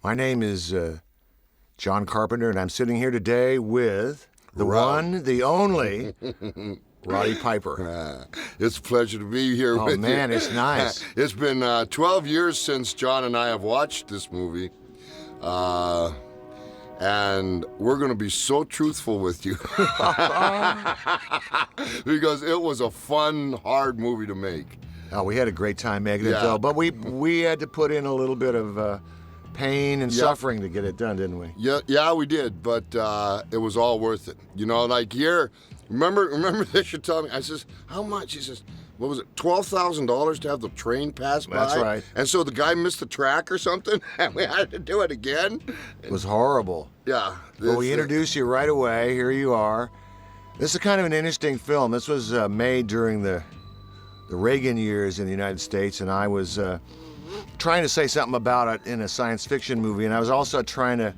My name is John Carpenter, and I'm sitting here today with the one, the only, Rowdy Piper. It's a pleasure to be here with you. Oh, man, it's nice. It's been 12 years since John and I have watched this movie. And we're going to be so truthful with you. Because it was a fun, hard movie to make. Oh, we had a great time making it, though. But we had to put in a little bit of pain and suffering to get it done, didn't we? Yeah, we did. But it was all worth it. You know, like here, remember they should tell me. I says, how much? He says, what was it, $12,000 to have the train pass by? That's right. And so the guy missed the track or something, and we had to do it again. It was horrible. Yeah. Well, we introduced you right away. Here you are. This is kind of an interesting film. This was made during the Reagan years in the United States, and I was trying to say something about it in a science fiction movie, and I was also trying to,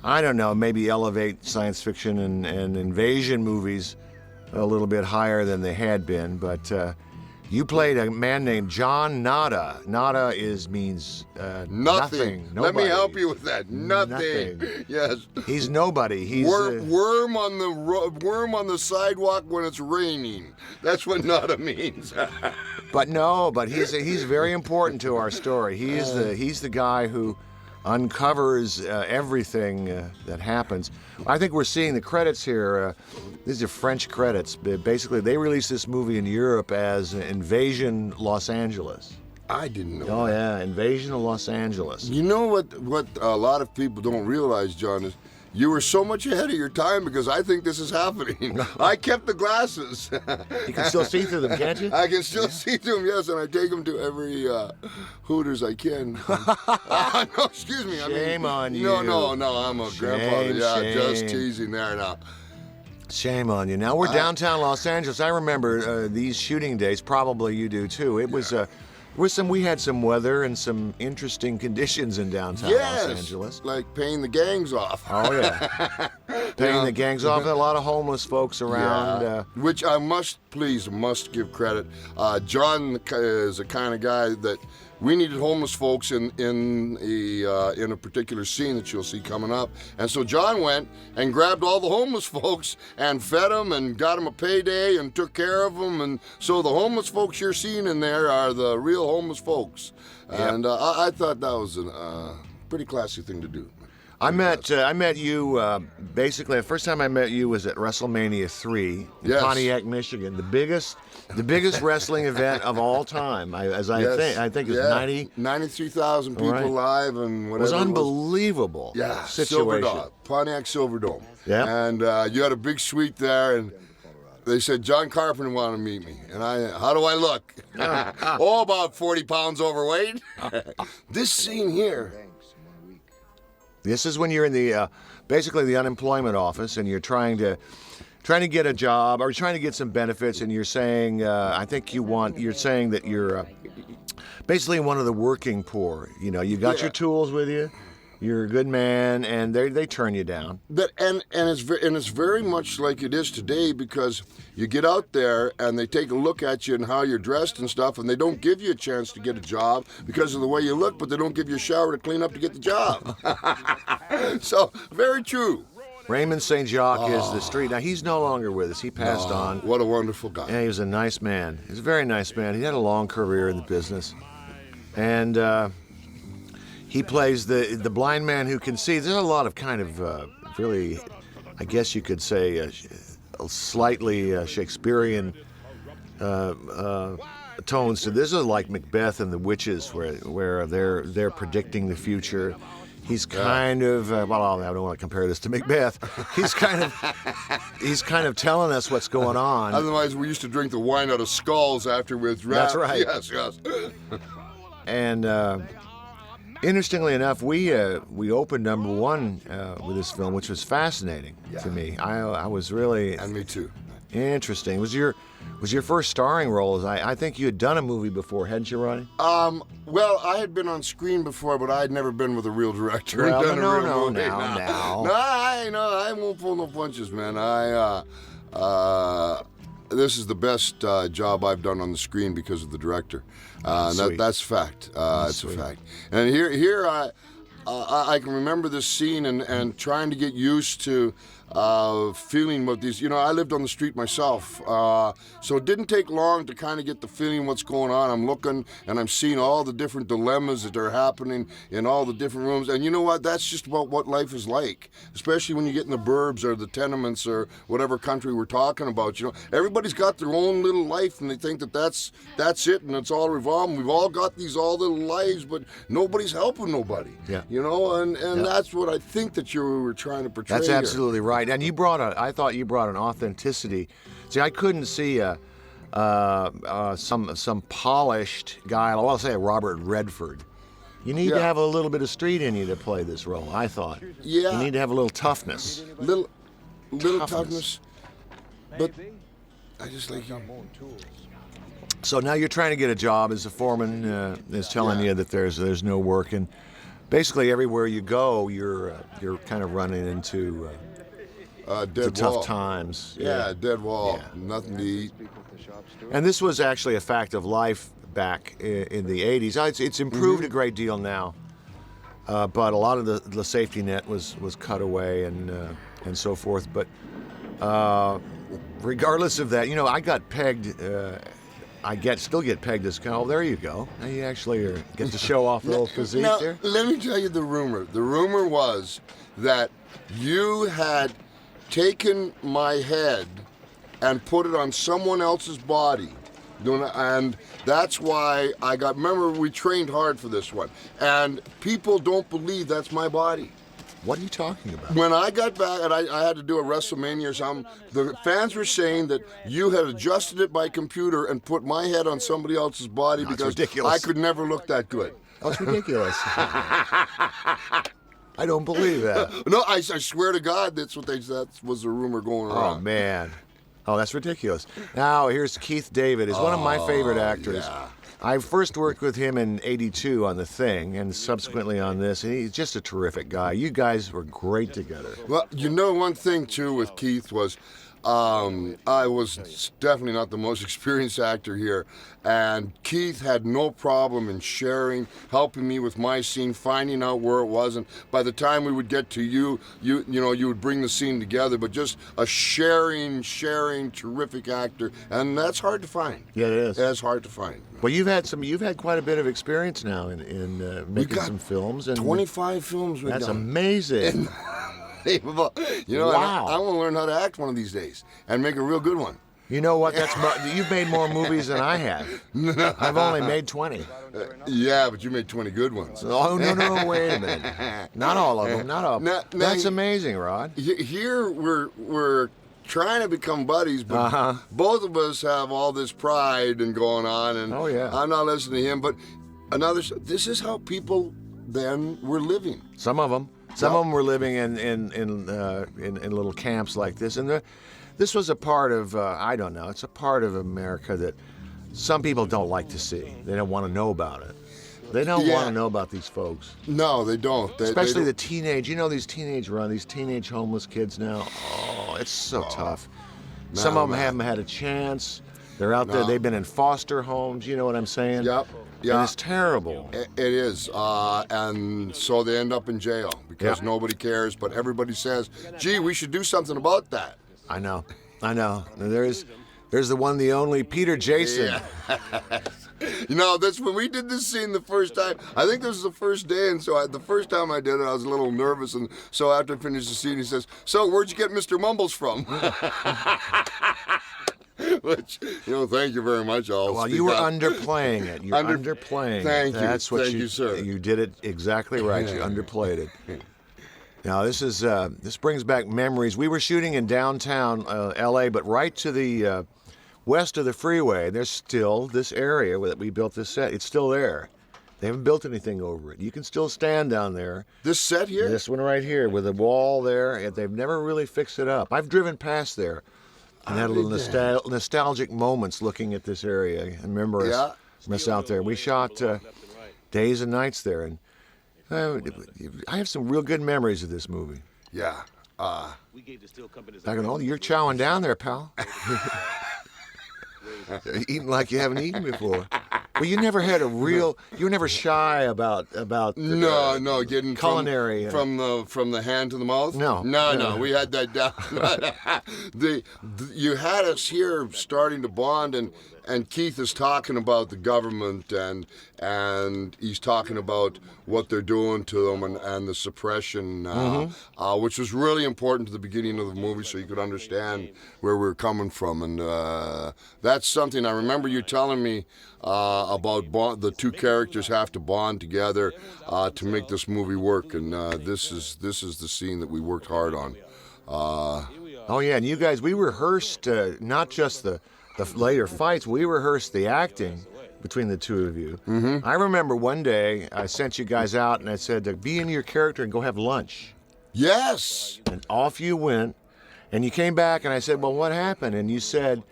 I don't know, maybe elevate science fiction and invasion movies a little bit higher than they had been. But you played a man named John Nada. Nada means nothing. Let me help you with that. Nothing. Yes. He's nobody. He's worm on the sidewalk when it's raining. That's what Nada means. But he's very important to our story. He's the guy who uncovers everything that happens. I think we're seeing the credits here. These are French credits. Basically, they released this movie in Europe as Invasion Los Angeles. I didn't know. Oh, yeah, Invasion of Los Angeles. You know what a lot of people don't realize, John, is you were so much ahead of your time because I think this is happening. I kept the glasses. You can still see through them, can't you? I can still see through them, yes, and I take them to every Hooters I can. No, excuse me. Shame on you. No, I'm a grandfather. Yeah, just teasing there now. Shame on you. Now, we're downtown Los Angeles. I remember these shooting days. Probably you do, too. It was... we had some weather and some interesting conditions in downtown Los Angeles. Like paying the gangs off. Oh, yeah. Paying the gangs off. A lot of homeless folks around. Yeah. Which I must give credit. John is the kind of guy that we needed homeless folks in a particular scene that you'll see coming up. And so John went and grabbed all the homeless folks and fed them and got them a payday and took care of them. And so the homeless folks you're seeing in there are the real homeless folks. Yep. And I thought that was a pretty classy thing to do. I met you, basically, the first time I met you was at WrestleMania III in Pontiac, Michigan, the biggest wrestling event of all time. I think it's 93,000 people live and whatever. It was unbelievable. Yeah, situation. Pontiac Silverdome. Yeah. And you had a big suite there, and they said John Carpenter wanted to meet me. And how do I look? About 40 pounds overweight. This scene here. This is when you're in the basically the unemployment office, and you're trying to get a job or trying to get some benefits, and you're saying, you're saying that you're basically one of the working poor. You know, you got your tools with you, you're a good man, and they turn you down. And it's very much like it is today, because you get out there and they take a look at you and how you're dressed and stuff, and they don't give you a chance to get a job because of the way you look, but they don't give you a shower to clean up to get the job. So, very true. Raymond St. Jacques is the street. Now, he's no longer with us. He passed on. What a wonderful guy. Yeah, he was a nice man. He was a very nice man. He had a long career in the business. And he plays the blind man who can see. There's a lot of kind of really, I guess you could say, slightly Shakespearean tones to this. Is like Macbeth and the witches, where they're predicting the future. He's kind of I don't want to compare this to Macbeth. He's kind of telling us what's going on. Otherwise, we used to drink the wine out of skulls afterwards. That's right. Yes. And interestingly enough, we opened number one with this film, which was fascinating to me. I was really, and me too. Interesting. Was your first starring role? I think you had done a movie before, hadn't you, Roddy? Well, I had been on screen before, but I had never been with a real director. Well, and done a real movie. Now. No, I won't pull no punches, man. This is the best job I've done on the screen because of the director. That's fact. It's a fact. And here I can remember this scene and trying to get used to feeling what these, I lived on the street myself, so it didn't take long to kind of get the feeling what's going on. I'm looking and I'm seeing all the different dilemmas that are happening in all the different rooms, and you know what, that's just about what life is like, especially when you get in the burbs or the tenements or whatever country we're talking about. Everybody's got their own little life and they think that that's it and it's all revolving. We've all got these all little lives, but nobody's helping nobody. Yeah. And that's what I think that you were trying to portray. That's here. absolutely right. And I thought you brought an authenticity. See, I couldn't see some polished guy. I'll say a Robert Redford. You need to have a little bit of street in you to play this role, I thought. Yeah. You need to have a little toughness. Little toughness. But I just like you. So now you're trying to get a job as a foreman is telling you that there's no work, and basically everywhere you go, you're kind of running into tough times. Yeah, dead wall. Yeah. Nothing to eat. And this was actually a fact of life back in the 80s. It's improved a great deal now, but a lot of the safety net was cut away and so forth. But regardless of that, I got pegged. Still get pegged as there you go. Now you actually get to show off a little physique there. Let me tell you the rumor. The rumor was that you had taken my head and put it on someone else's body. And that's why remember, we trained hard for this one. And people don't believe that's my body. What are you talking about? When I got back and I had to do a WrestleMania or something, the fans were saying that you had adjusted it by computer and put my head on somebody else's body because ridiculous. I could never look that good. That's ridiculous. I don't believe that. No, I swear to God, that was the rumor going around. Oh, man. Oh, that's ridiculous. Now, here's Keith David. He's one of my favorite actors. Yeah. I first worked with him in '82 on The Thing and subsequently on this, and he's just a terrific guy. You guys were great together. Well, one thing, too, with Keith was I was definitely not the most experienced actor here, and Keith had no problem in sharing, helping me with my scene, finding out where it was, and by the time we would get to you would bring the scene together, but just a sharing, terrific actor, and that's hard to find. Yeah, it is. That's hard to find. Well, you've had quite a bit of experience now in making some films. And 25 films we've done. That's amazing. Wow. I want to learn how to act one of these days and make a real good one. You know what? You've made more movies than I have. I've only made 20. Yeah, but you made 20 good ones. Oh, no, wait a minute. Not all of them, not all of them. That's amazing, Rod. Here we're trying to become buddies, but both of us have all this pride and going on, and I'm not listening to him, but this is how people then were living. Some of them were living in little camps like this, and this was a part of I don't know. It's a part of America that some people don't like to see. They don't want to know about it. They don't want to know about these folks. No, they don't. Especially the teenage. These teenage homeless kids now. Oh, it's so tough. Some of them haven't had a chance. They're out there. They've been in foster homes. You know what I'm saying? Yep. Yeah. And it's terrible. It is. And so they end up in jail because nobody cares, but everybody says, gee, we should do something about that. I know. There's the one, the only Peter Jason. Yeah. That's when we did this scene the first time. I think this was the first day, and so the first time I did it, I was a little nervous, and so after I finished the scene, he says, "So, where'd you get Mr. Mumbles from?" Which, thank you very much. You were underplaying it. You're underplaying it. Thank you, sir. You did it exactly right. You underplayed it. Now, this brings back memories. We were shooting in downtown L.A., but right to the west of the freeway, there's still this area that we built this set. It's still there. They haven't built anything over it. You can still stand down there. This set here? This one right here with a wall there. They've never really fixed it up. I've driven past there and had a little nostalgic moments looking at this area. And remember us out there. We shot days and nights there, and I have some real good memories of this movie. Yeah. You're chowing down there, pal. You're eating like you haven't eaten before. Well, you never had a real. You were never shy about No, getting culinary from the hand to the mouth. No. We had that down. You had us here starting to bond, and Keith is talking about the government and he's talking about what they're doing to them and the suppression, which was really important to the beginning of the movie, so you could understand where we were coming from, and that's something I remember you telling me about the two characters have to bond together to make this movie work, and this is the scene that we worked hard on. Oh yeah, and you guys, we rehearsed not just the later fights, we rehearsed the acting between the two of you. I remember one day I sent you guys out and I said, be in your character and go have lunch. Yes. And off you went, and you came back and I said, well, what happened? And you said,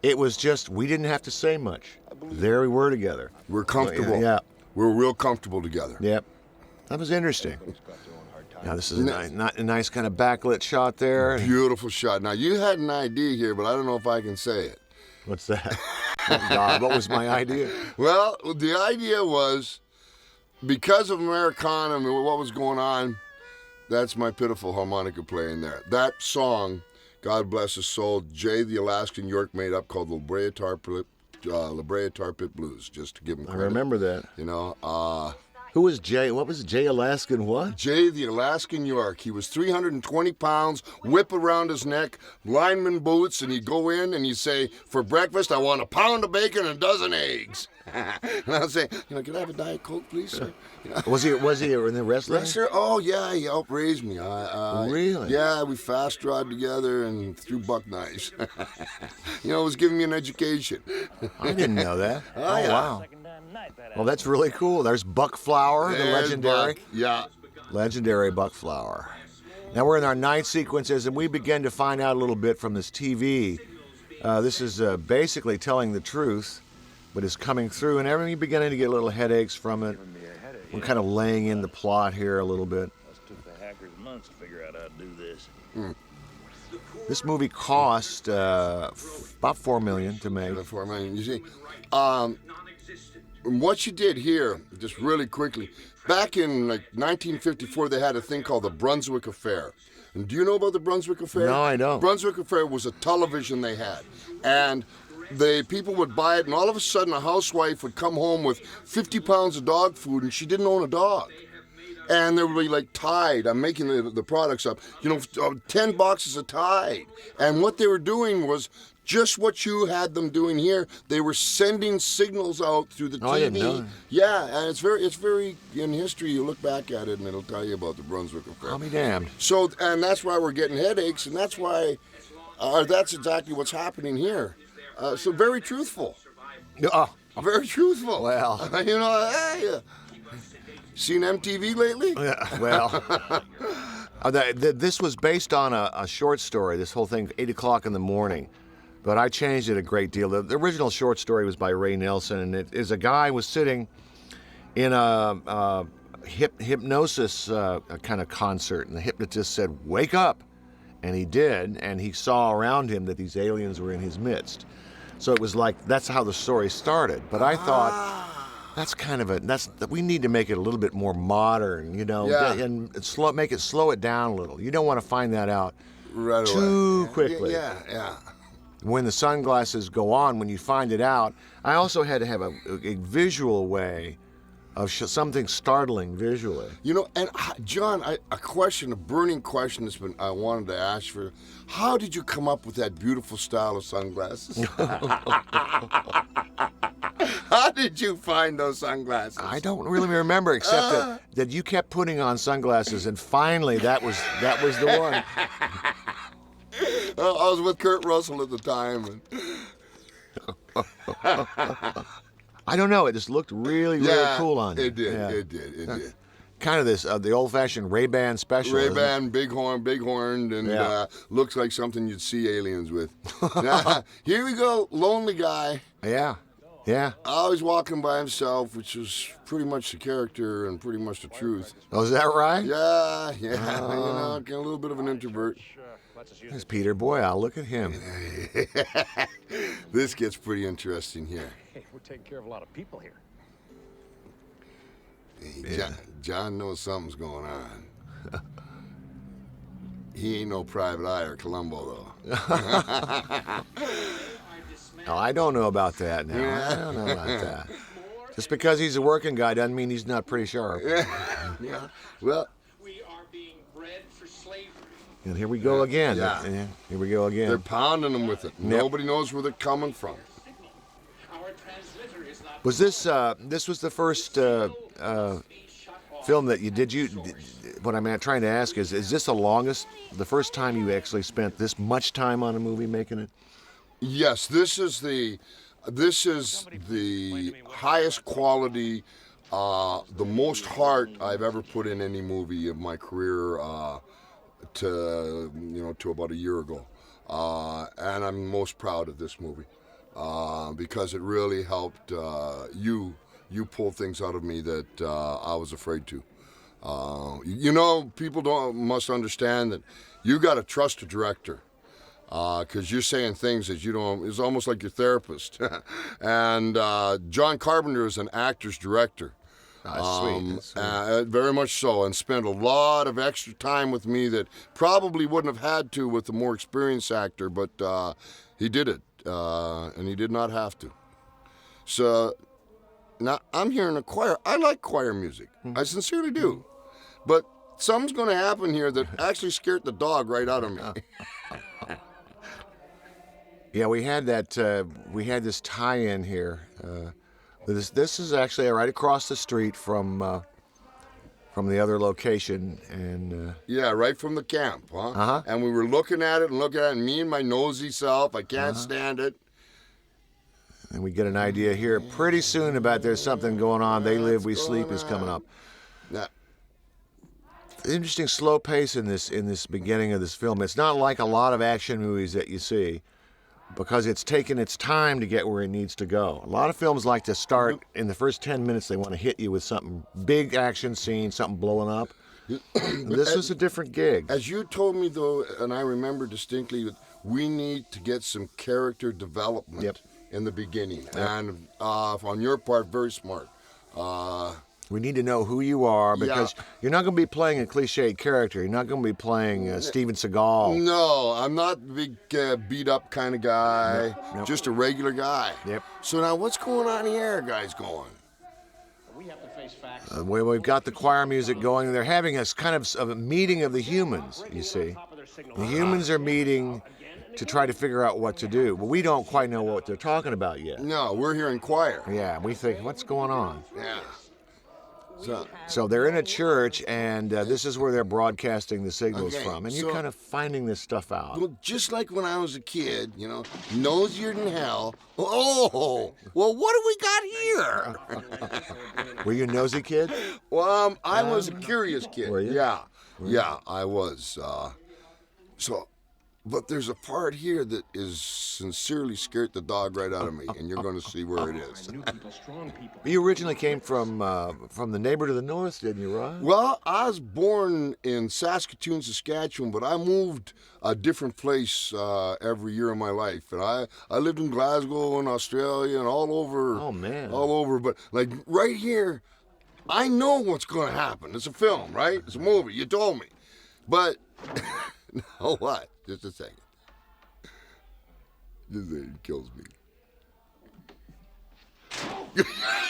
it was just, we didn't have to say much. There we were together. We're comfortable. Yeah. We're real comfortable together. Yep. That was interesting. Now, this is a nice kind of backlit shot there. Beautiful shot. Now, you had an idea here, but I don't know if I can say it. What's that? Oh, God, what was my idea? Well, the idea was, because of Americana and what was going on, that's my pitiful harmonica playing there. That song, God bless his soul, Jay the Alaskan York made up, called La Brea Tar Pit Blues, just to give him credit. I remember that. You know, who was Jay? What was Jay Alaskan what? Jay the Alaskan York. He was 320 pounds, whip around his neck, lineman boots, and he'd go in and he'd say, for breakfast, I want a pound of bacon and a dozen eggs. And I'd say, can I have a Diet Coke, please, sir? Was he in the wrestling? Wrestler? Oh, yeah, he outraised me. Really? Yeah, we fast rod together and threw buck knives. It was giving me an education. I didn't know that. Oh, yeah. Wow. Well, that's really cool. There's Buck Flower, the legendary. Buck. Yeah. Legendary Buck Flower. Now we're in our night sequences, and we begin to find out a little bit from this TV. This is basically telling the truth, but it's coming through, and everything beginning to get little headaches from it. We're kind of laying in the plot here a little bit. Us took the hackers months to figure out how to do this. This movie cost about $4 million to make. $4 million. You see, what you did here, just really quickly, back in 1954, they had a thing called the Brunswick Affair. And do you know about the Brunswick Affair? No, I don't. Brunswick Affair was a television they had, and people would buy it, and all of a sudden a housewife would come home with 50 pounds of dog food, and she didn't own a dog. And they would be Tide. I'm making the products up. 10 boxes of Tide. And what they were doing was just what you had them doing here. They were sending signals out through the TV. I didn't know that. Yeah, and it's very in history. You look back at it, and it'll tell you about the Brunswick Affair. I'll be damned. So, and that's why we're getting headaches, and that's why that's exactly what's happening here. So very truthful. Oh. Very truthful. Well. Hey, seen MTV lately? Yeah, well. This was based on a short story, this whole thing, 8 o'clock in the morning. But I changed it a great deal. The original short story was by Ray Nelson, and it is a guy was sitting in a hypnosis kind of concert, and the hypnotist said, "Wake up!" And he did, and he saw around him that these aliens were in his midst. So it was that's how the story started. But I thought, that's kind of we need to make it a little bit more modern, Yeah. and slow it down a little. You don't want to find that out Right too away. quickly. Yeah. When the sunglasses go on, when you find it out, I also had to have a visual way of something startling visually. And John, a burning question I wanted to ask for. How did you come up with that beautiful style of sunglasses? How did you find those sunglasses? I don't really remember, except that you kept putting on sunglasses, and finally that was the one. I was with Kurt Russell at the time. I don't know. It just looked really cool on you. It did. Yeah. It did. Kind of this the old-fashioned Ray-Ban special. Ray-Ban, bighorned, and looks like something you'd see aliens with. Now, here we go, lonely guy. Yeah. Always walking by himself, which is pretty much the character and pretty much the truth. Oh, is that right? Yeah. A little bit of an introvert. There's Peter Boyle. Look at him. This gets pretty interesting here. taking care of a lot of people here. Hey, John knows something's going on. He ain't no private eye or Columbo, though. Oh, I don't know about that now. I don't know about that. Just because he's a working guy doesn't mean he's not pretty sharp. Yeah. Well, We are being bred for slavery. And here we go again. Yeah. Here we go again. they're pounding them with it. Nobody knows where they're coming from. Our transmitter is not. Was this this was the first film that you did? What I'm trying to ask is this the first time you actually spent this much time on a movie making it? Yes, this is the highest quality, the most heart I've ever put in any movie of my career. To about a year ago, and I'm most proud of this movie because it really helped you pull things out of me that I was afraid to. People must understand that you got to trust a director. Because you're saying things that you don't, it's almost like your therapist. And John Carpenter is an actor's director. Sweet. Very much so, and spent a lot of extra time with me that probably wouldn't have had to with a more experienced actor, but he did it, and he did not have to. So now I'm hearing a choir. I like choir music. I sincerely do. But something's going to happen here that actually scared the dog right out of me. Yeah, we had that. We had this tie-in here. This is actually right across the street from the other location, and Yeah, right from the camp, huh? Uh-huh. And we were looking at it, and me and my nosy self, I can't stand it. and we get an idea here pretty soon about there's something going on. They Live, We Sleep is coming up. Now, Interesting slow pace in this beginning of this film. It's not like a lot of action movies that you see, because it's taken its time to get where it needs to go. A lot of films like to start in the first 10 minutes, they want to hit you with something big action scene, something blowing up. This was a different gig. as you told me, though, and I remember distinctly, that we need to get some character development in the beginning. And on your part, very smart. We need to know who you are, because you're not going to be playing a cliched character. You're not going to be playing Steven Seagal. No, I'm not a big beat-up kind of guy, just a regular guy. Yep. So now what's going on here, guys, going? We have to face facts. We've got the choir music going. They're having a kind of a meeting of the humans, you see. The humans are meeting to try to figure out what to do. But we don't quite know what they're talking about yet. No, we're hearing choir. Yeah, we think, what's going on? Yeah. So they're in a church, and this is where they're broadcasting the signals from. And you're kind of finding this stuff out. Well, just like when I was a kid, nosier than hell. Oh, well, what do we got here? Were you a nosy kid? Well, I was a curious kid. Were you? Yeah, I was. But there's a part here that is sincerely scared the dog right out of me, and you're going to see where it is. New people, strong people. You originally came from the neighbor to the north, didn't you, Rod? Well, I was born in Saskatoon, Saskatchewan, but I moved a different place every year of my life. And I lived in Glasgow and Australia and all over. Oh, man. All over. But, like, right here, I know what's going to happen. It's a film, right? It's a movie. You told me. But, now what? Just a second. This thing kills me.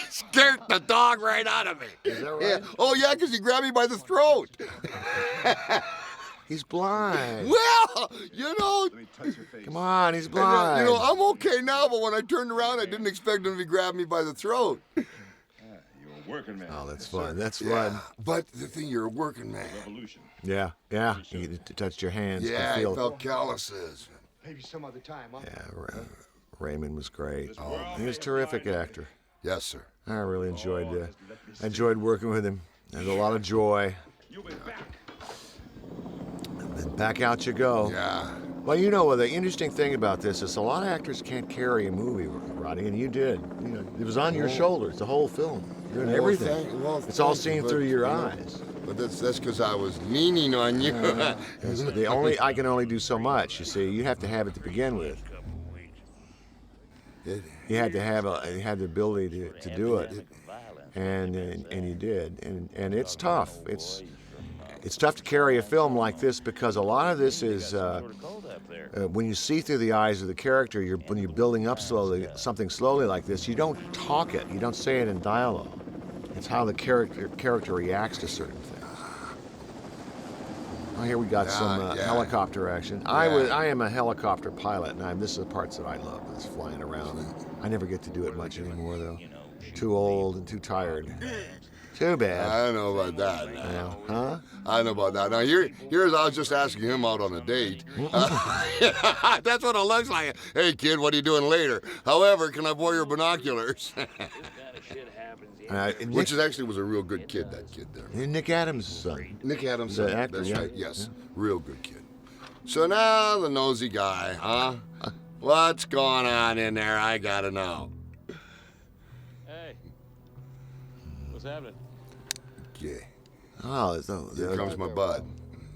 Scared the dog right out of me. Is that right? Yeah. Oh, yeah, because he grabbed me by the throat. He's blind. Well, Come on, he's blind. I'm okay now, but when I turned around, I didn't expect him to grab me by the throat. You're a working man. Oh, that's fun. That's Yeah. fun. But the thing, you're a working man. Revolution. Yeah. You touched your hands. Yeah, could feel I felt calluses. Maybe some other time, huh? Yeah, Raymond was great. He was a terrific actor. Yes, sir. I really enjoyed working with him. There's a lot of joy. You'll be back. And then back out you go. Yeah. Well, the interesting thing about this is a lot of actors can't carry a movie, Roddy, and you did. It was on your shoulders, the whole film. You're doing everything. It's all seen through your eyes. But that's because I was leaning on you. I can only do so much. You see, you have to have it to begin with. he had the ability to do it, and he did, and it's tough. It's tough to carry a film like this because a lot of this is when you see through the eyes of the character. When you're building up something slowly like this, you don't talk it. You don't say it in dialogue. It's how the character reacts to certain things. Oh, here we got some helicopter action. I am a helicopter pilot, and this is the parts that I love. It's flying around. I never get to do it much anymore, though. Too old and too tired. Too bad. I don't know about that. Yeah. Huh? I don't know about that. Now, here's I was just asking him out on a date. That's what it looks like. Hey, kid, what are you doing later? However, can I borrow your binoculars? Which actually was a real good kid, that kid there. Nick Adams' son. Nick Adams' The son. actor, That's yeah. right, yes. Yeah. Real good kid. So now the nosy guy, huh? What's going on in there? I gotta know. Hey, what's happening? Yeah. Oh, Here comes my bud.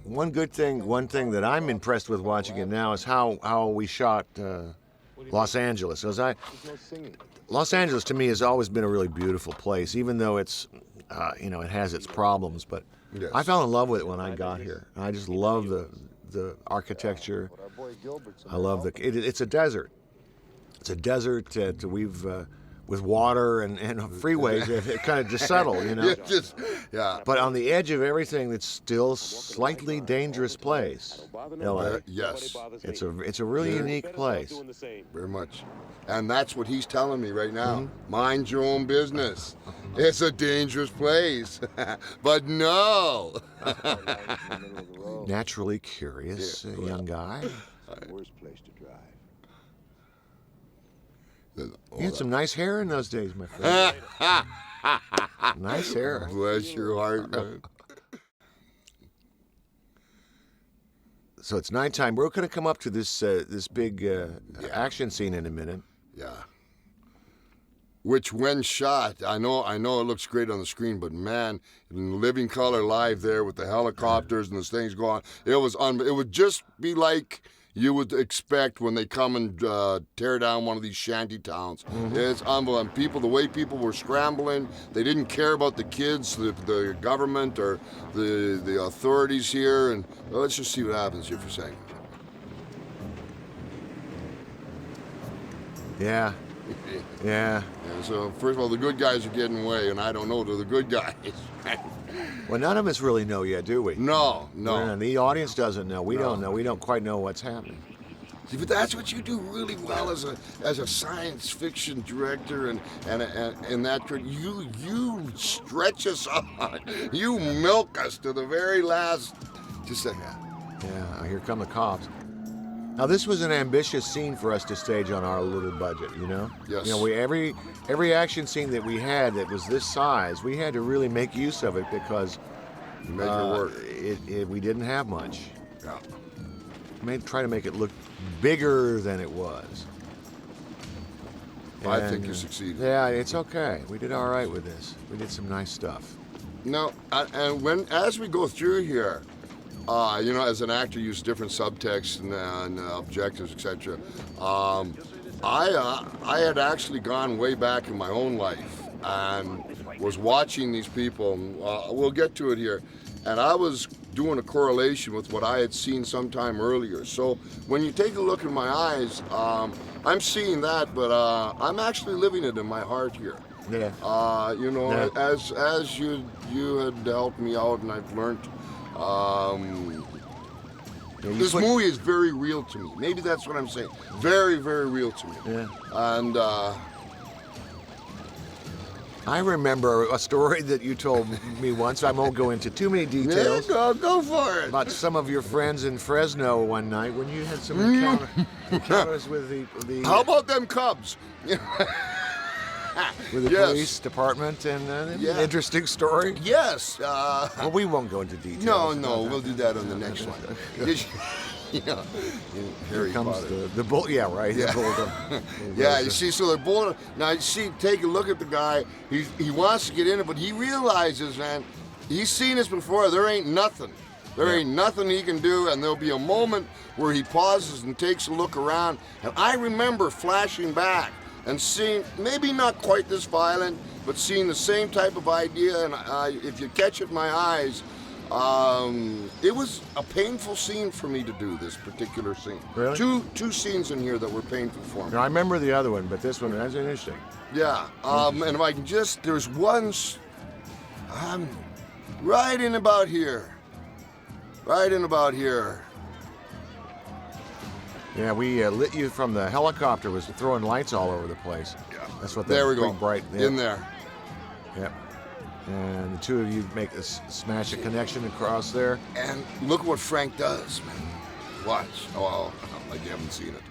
one thing that I'm impressed with watching it now is how we shot Los Angeles. Los Angeles to me has always been a really beautiful place, even though it's, it has its problems. But Yes. I fell in love with it when I got here. I just love the architecture. I love it's a desert. It's a desert with water and freeways. It kind of just settle, Yeah. But on the edge of everything, it's still slightly dangerous place. LA. Yes, It's a really unique place. very much. And that's what he's telling me right now. Mind your own business. It's a dangerous place. But no. Naturally curious young guy. Worst place to drive. You had some nice hair in those days, my friend. Nice hair. Bless your heart, man. So it's nighttime. We're going to come up to this big action scene in a minute. Yeah. Which, when shot, I know it looks great on the screen, but man, in living color live there with the helicopters and those things going, it would just be like you would expect when they come and tear down one of these shanty towns. It's unbelievable. The way people were scrambling, they didn't care about the kids, the government, or the authorities here. And well, let's just see what happens here for a second. Yeah. Yeah. And so, first of all, the good guys are getting away, and I don't know they're the good guys. Well, none of us really know yet, do we? No. The audience doesn't know. We don't know. We don't quite know what's happening. See, but that's what you do really well as a science fiction director, and that you stretch us on, you milk us to the very last. Just like that. Yeah. Here come the cops. Now, this was an ambitious scene for us to stage on our little budget, Yes. Every action scene that we had that was this size, we had to really make use of it because Make it work. we didn't have much. Yeah. Try to make it look bigger than it was. I think you succeeded. Yeah, it's okay. We did all right with this. We did some nice stuff. No, and as we go through here, as an actor, use different subtext and objectives, etc. I had actually gone way back in my own life and was watching these people. We'll get to it here, and I was doing a correlation with what I had seen sometime earlier. So when you take a look in my eyes, I'm seeing that, but I'm actually living it in my heart here. Yeah. As you had helped me out, and I've learned. This movie is very real to me. Maybe that's what I'm saying. Very, very real to me. Yeah. And I remember a story that you told me once. I won't go into too many details. go for it. About some of your friends in Fresno one night when you had some encounters with the How about them Cubs? with the Yes. police department and Yeah. interesting story. Yes. Well, we won't go into details. No, we'll do that on the next one. Harry Here comes Potter. the bull. Yeah, right. Yeah. The bull, Yeah, you see, so they're both. Now, you see, take a look at the guy. He wants to get in it, but he realizes, man, he's seen this before. There ain't nothing. There ain't nothing he can do, and there'll be a moment where he pauses and takes a look around. And I remember flashing back and seeing, maybe not quite this violent, but seeing the same type of idea, and if you catch it in my eyes, it was a painful scene for me to do, this particular scene. Really? Two scenes in here that were painful for me. Now, I remember the other one, but this one, that's interesting. Yeah, and if I can just, there's one, right in about here. Right in about here. Yeah, we lit you from the helicopter, was throwing lights all over the place. Yeah. That's what There we big go. bright. In there. Yep. And the two of you make this smash a connection across there. And look what Frank does, man. Watch. Oh, like you haven't seen it.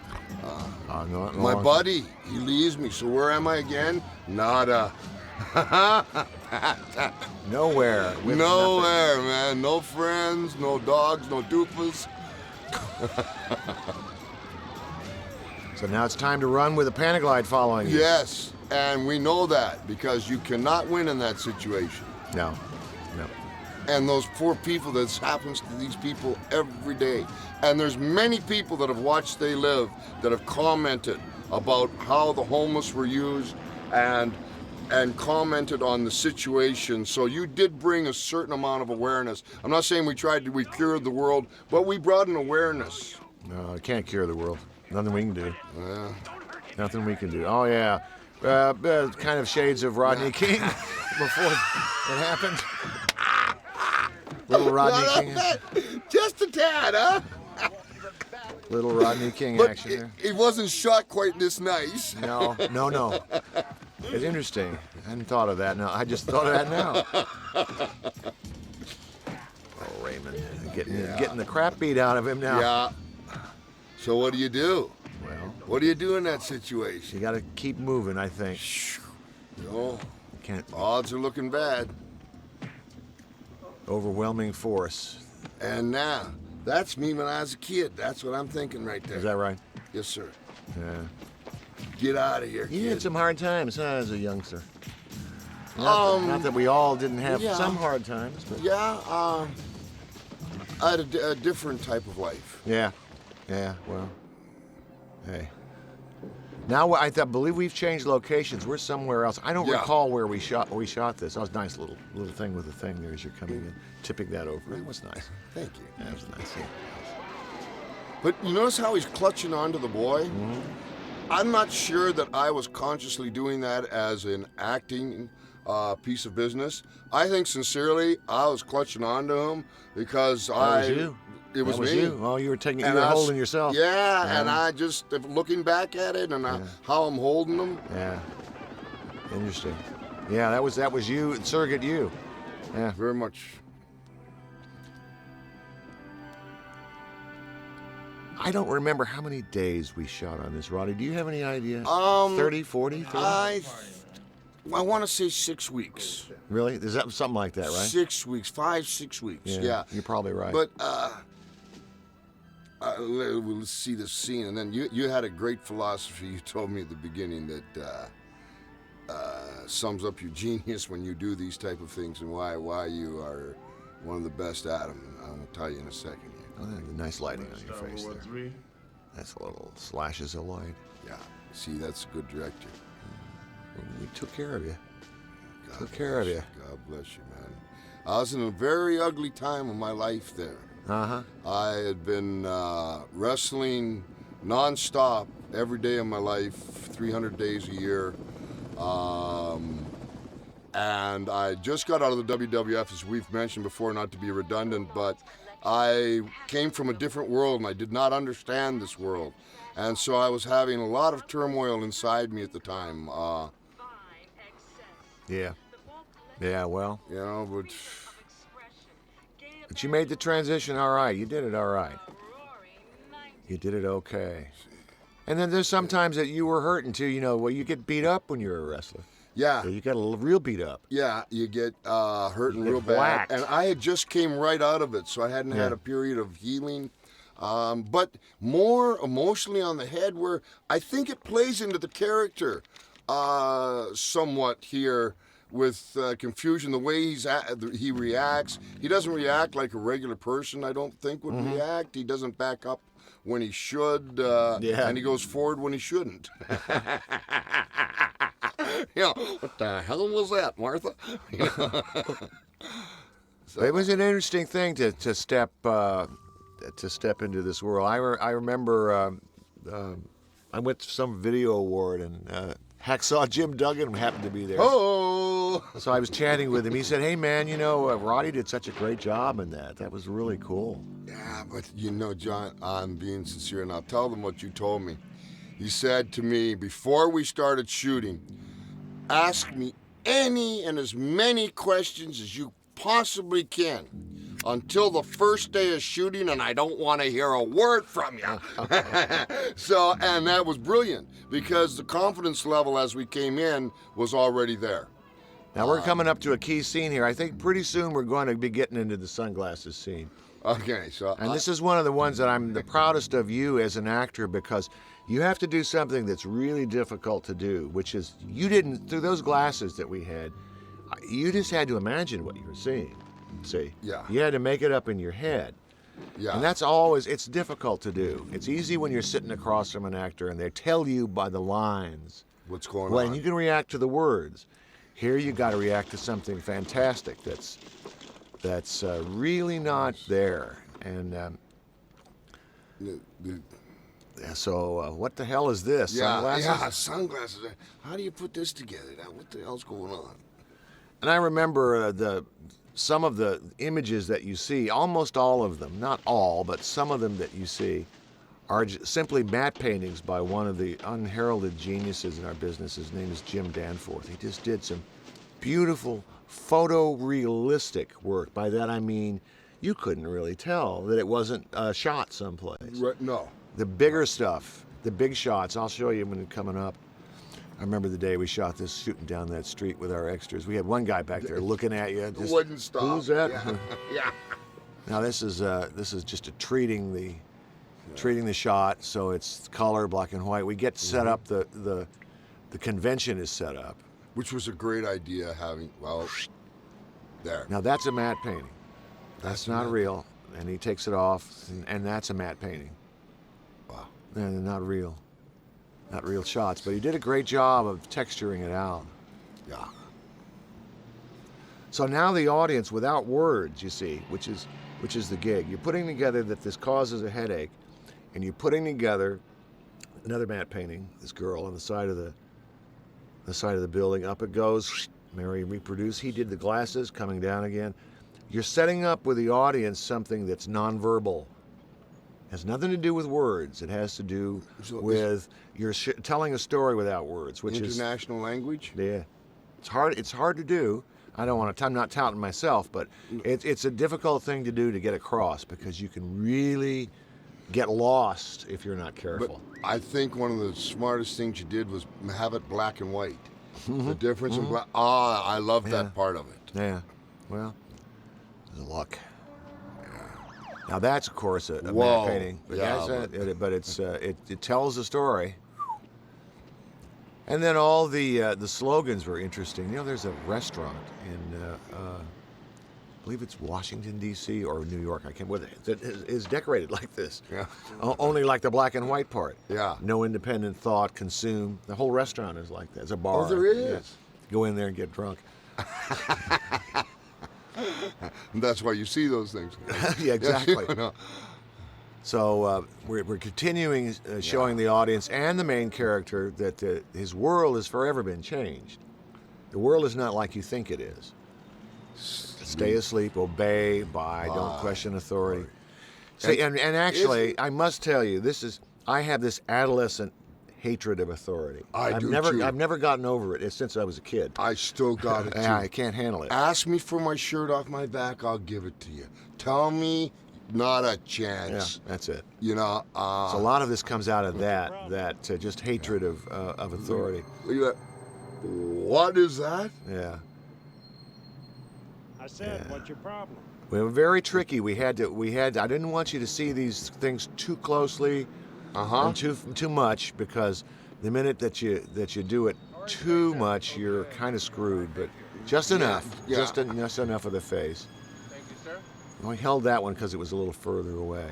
My buddy, he leaves me. So where am I again? Nada. Nowhere. With Nowhere, man. No friends, no dogs, no doofus. So now it's time to run with a Panaglide following you. Yes, and we know that because you cannot win in that situation. No. And those poor people, this happens to these people every day. And there's many people that have watched They Live that have commented about how the homeless were used and commented on the situation. So you did bring a certain amount of awareness. I'm not saying we cured the world, but we brought an awareness. No, I can't cure the world. Nothing we can do. Yeah. Nothing we can do. Oh, yeah. Kind of shades of Rodney King before it happened. Little Rodney King. Just a tad, huh? Little Rodney King But action there. it wasn't shot quite this nice. No. It's interesting. I hadn't thought of that. No, I just thought of that now. Oh, Raymond, getting the crap beat out of him now. Yeah. So what do you do? Well, What do you do in that situation? you got to keep moving, I think. No, Can't odds are looking bad. overwhelming force. And now, that's me when I was a kid. That's what I'm thinking right there. Is that right? Yes, sir. Yeah. Get out of here, You kid. had some hard times, huh, as a youngster? Not that we all didn't have yeah. some hard times, but Yeah, I had a different type of life. yeah, well, hey. Now I believe we've changed locations. We're somewhere else. I don't Yeah. recall where we shot this. That was a nice little thing with the thing there as you're coming in, tipping that over. That was nice. Thank you. That was nice. Yeah. But you notice how he's clutching onto the boy? Mm-hmm. I'm not sure that I was consciously doing that as an acting piece of business. I think sincerely I was clutching onto him because That was you. It was That was me. you. Oh, you were And I was- holding yourself. Yeah, and I just looking back at it and how I'm holding them. Yeah. Interesting. Yeah, that was you, surrogate you. Yeah. Very much. I don't remember how many days we shot on this, Roddy. Do you have any idea? 30, 40, 30? I want to say 6 weeks. Really? Is that something like that, right? 6 weeks, 6 weeks. Yeah. You're probably right. But we'll see this scene, and then you had a great philosophy. You told me at the beginning that sums up your genius when you do these type of things and why you are one of the best at them. And I'll tell you in a second. Oh, nice lighting on your face there. III. That's a little slashes of light. Yeah. See, that's a good director. We took care of you. God Took care of bless you. God bless you, man. I was in a very ugly time of my life there. Uh-huh. I had been wrestling nonstop every day of my life, 300 days a year. And I just got out of the WWF, as we've mentioned before, not to be redundant, but I came from a different world and I did not understand this world. And so I was having a lot of turmoil inside me at the time. Yeah. Yeah, well. You know, But you made the transition all right. You did it all right. You did it okay. And then there's sometimes that you were hurting too, you get beat up when you're a wrestler. yeah. So you got real beat up. Yeah, you get hurting You get real bad. whacked. And I had just came right out of it, so I hadn't had Yeah. a period of healing. But more emotionally on the head, where I think it plays into the character somewhat here, with confusion, the way he reacts. He doesn't react like a regular person, I don't think, would react. He doesn't back up when he should, and he goes forward when he shouldn't. What the hell was that, Martha? It was an interesting thing to step into this world. I remember I went to some video award, and Hacksaw Jim Duggan happened to be there. Oh! So I was chatting with him. He said, "Hey man, Roddy did such a great job in that. That was really cool." Yeah, but John, I'm being sincere, and I'll tell them what you told me. He said to me, before we started shooting, ask me any and as many questions as you possibly can until the first day of shooting, and I don't want to hear a word from you. And that was brilliant, because the confidence level as we came in was already there. Now we're coming up to a key scene here. I think pretty soon we're going to be getting into the sunglasses scene. Okay, so... And this is one of the ones that I'm the proudest of you as an actor, because you have to do something that's really difficult to do, which is you didn't, through those glasses that we had, you just had to imagine what you were seeing. See? Yeah. You had to make it up in your head. Yeah. And that's always, it's difficult to do. It's easy when you're sitting across from an actor and they tell you by the lines what's going when on. you can react to the words. Here you got to react to something fantastic that's really not there. And so what the hell is this? Sunglasses? Yeah, sunglasses. How do you put this together? Now, what the hell's going on? And I remember some of the images that you see, almost all of them, not all, but some of them that you see, are simply matte paintings by one of the unheralded geniuses in our business. His name is Jim Danforth. He just did some beautiful photorealistic work. By that I mean you couldn't really tell that it wasn't shot someplace. Right, no. The bigger stuff, the big shots, I'll show you when it's coming up. I remember the day we shot this shooting down that street with our extras. We had one guy back there looking at you. Just, wouldn't stop. Who's that? Yeah. Yeah. Now this is just a treating the shot, so it's color, black and white. We get set up, the convention is set up. Which was a great idea having, well, there. Now that's a matte painting. That's not real. And he takes it off, and that's a matte painting. Wow. And they're not real. Not real shots, but he did a great job of texturing it out. Yeah. So now the audience, without words, you see, which is the gig. You're putting together that this causes a headache, and you're putting together another matte painting, this girl on the side of the building. Up it goes. Mary reproduced. He did the glasses coming down again. You're setting up with the audience something that's nonverbal. It has nothing to do with words. It has to do with you're telling a story without words, which is international language. Yeah, it's hard. It's hard to do. I don't want to. I'm not touting myself, but it's a difficult thing to do to get across, because you can really get lost if you're not careful. But I think one of the smartest things you did was have it black and white. The difference in black. I love that part of it. Yeah. Well, luck. Now that's of course a matte painting, but, it tells a story. And then all the slogans were interesting. There's a restaurant in I believe it's Washington D.C. or New York. I can't. That is decorated like this. Yeah. Only like the black and white part. Yeah. No independent thought. Consume. The whole restaurant is like that. It's a bar. Oh, there is. Yeah. Go in there and get drunk. That's why you see those things. Yeah, exactly. So we're continuing showing the audience and the main character that his world has forever been changed. The world is not like you think it is. Stay asleep, obey, buy, don't question authority. See, and actually, I must tell you, I have this adolescent hatred of authority. I've never gotten over it since I was a kid. I still got it too. I can't handle it. Ask me for my shirt off my back, I'll give it to you. Tell me, not a chance. Yeah, that's it. So a lot of this comes out of that just hatred of authority. What is that? Yeah. I said, what's your problem? We were very tricky. I didn't want you to see these things too closely, and too much, because the minute that you do it too much, you're kind of screwed. But Just enough. Yeah. Just enough of the face. Thank you, sir. Well, I held that one because it was a little further away.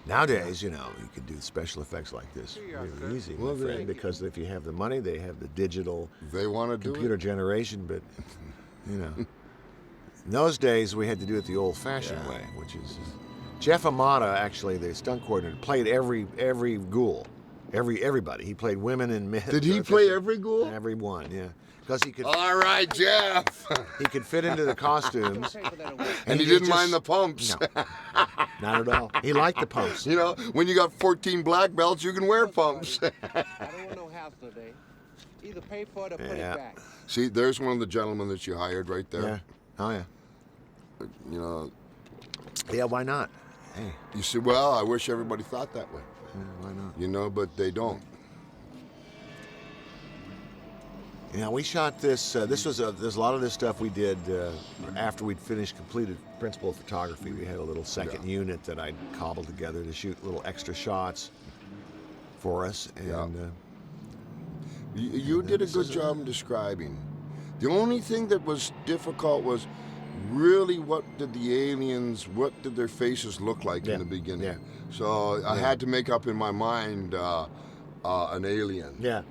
Nowadays, you can do special effects like this really easy, my friend, because if you have the money, they have the digital They want to do computer generation, but, in those days, we had to do it the old-fashioned way, which is... Jeff Amata, actually, the stunt coordinator, played every ghoul, everybody. He played women and men. Did he play every ghoul? Every one, yeah. Because he could... All right, Jeff. He could fit into the costumes. And he didn't mind the pumps. No, not at all. He liked the pumps. When you got 14 black belts, you can wear pumps. I don't want no house today. Either pay for it or put it back. See, there's one of the gentlemen that you hired right there. Yeah. Oh, yeah. Yeah, why not? Hey. You say, well, I wish everybody thought that way. Yeah, why not? But they don't. We shot this. There's a lot of this stuff we did after we'd completed principal photography. We had a little second unit that I'd cobbled together to shoot little extra shots for us. And you did a good job in describing. The only thing that was difficult was really what did their faces look like in the beginning. Yeah. So I had to make up in my mind an alien. Yeah.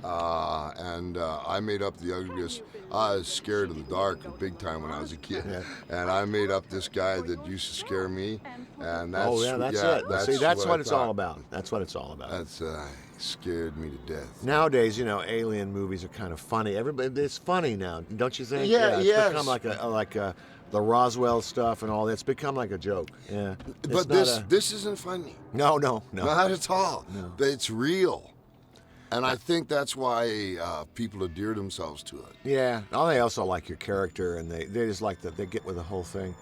And I made up the ugliest. I was scared of the dark big time when I was a kid. Yeah. And I made up this guy that used to scare me. And that's it. That's what it's all about. That's what it's all about. That's scared me to death. Nowadays, alien movies are kind of funny. It's funny now, don't you think? Yeah, it's become like the Roswell stuff and all that. It's become like a joke. Yeah. But this isn't funny. No. Not at all. No. It's real. And I think that's why people endear themselves to it. Yeah. Oh, they also like your character, and they just like they get with the whole thing.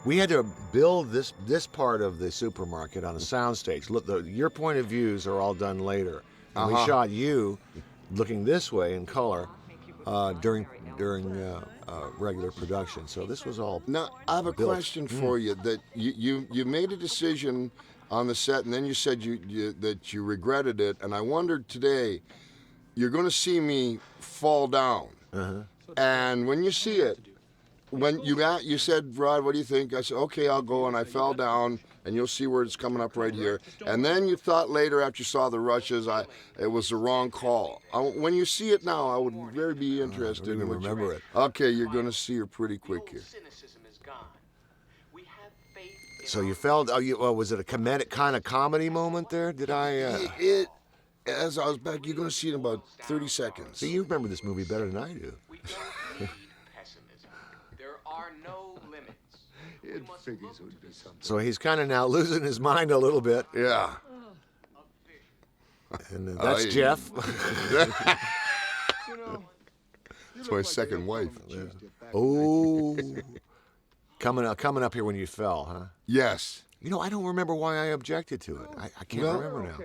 We had to build this part of the supermarket on a soundstage. Look, your point of views are all done later. And we shot you looking this way in color during regular production. So this was all. Now I have a built. question for you. That you made a decision on the set, and then you said that you regretted it. And I wondered today, you're going to see me fall down, and when you see it, when you said, Rod, what do you think? I said, okay, I'll go, and I fell down, and you'll see where it's coming up right here. And then you thought later, after you saw the rushes, it was the wrong call. When you see it now, I would very be interested in what remember it. Okay, you're going to see her pretty quick here. So you felt? Was it a kind of comedy moment there? Did I? As I was back, you're going to see it in about 30 seconds. See, you remember this movie better than I do. There are no limits. It figures it would be something. So he's kind of now losing his mind a little bit. Yeah. And that's Jeff. It's my second wife. Oh. Coming up here when you fell, huh? Yes. I don't remember why I objected to it. I can't remember now.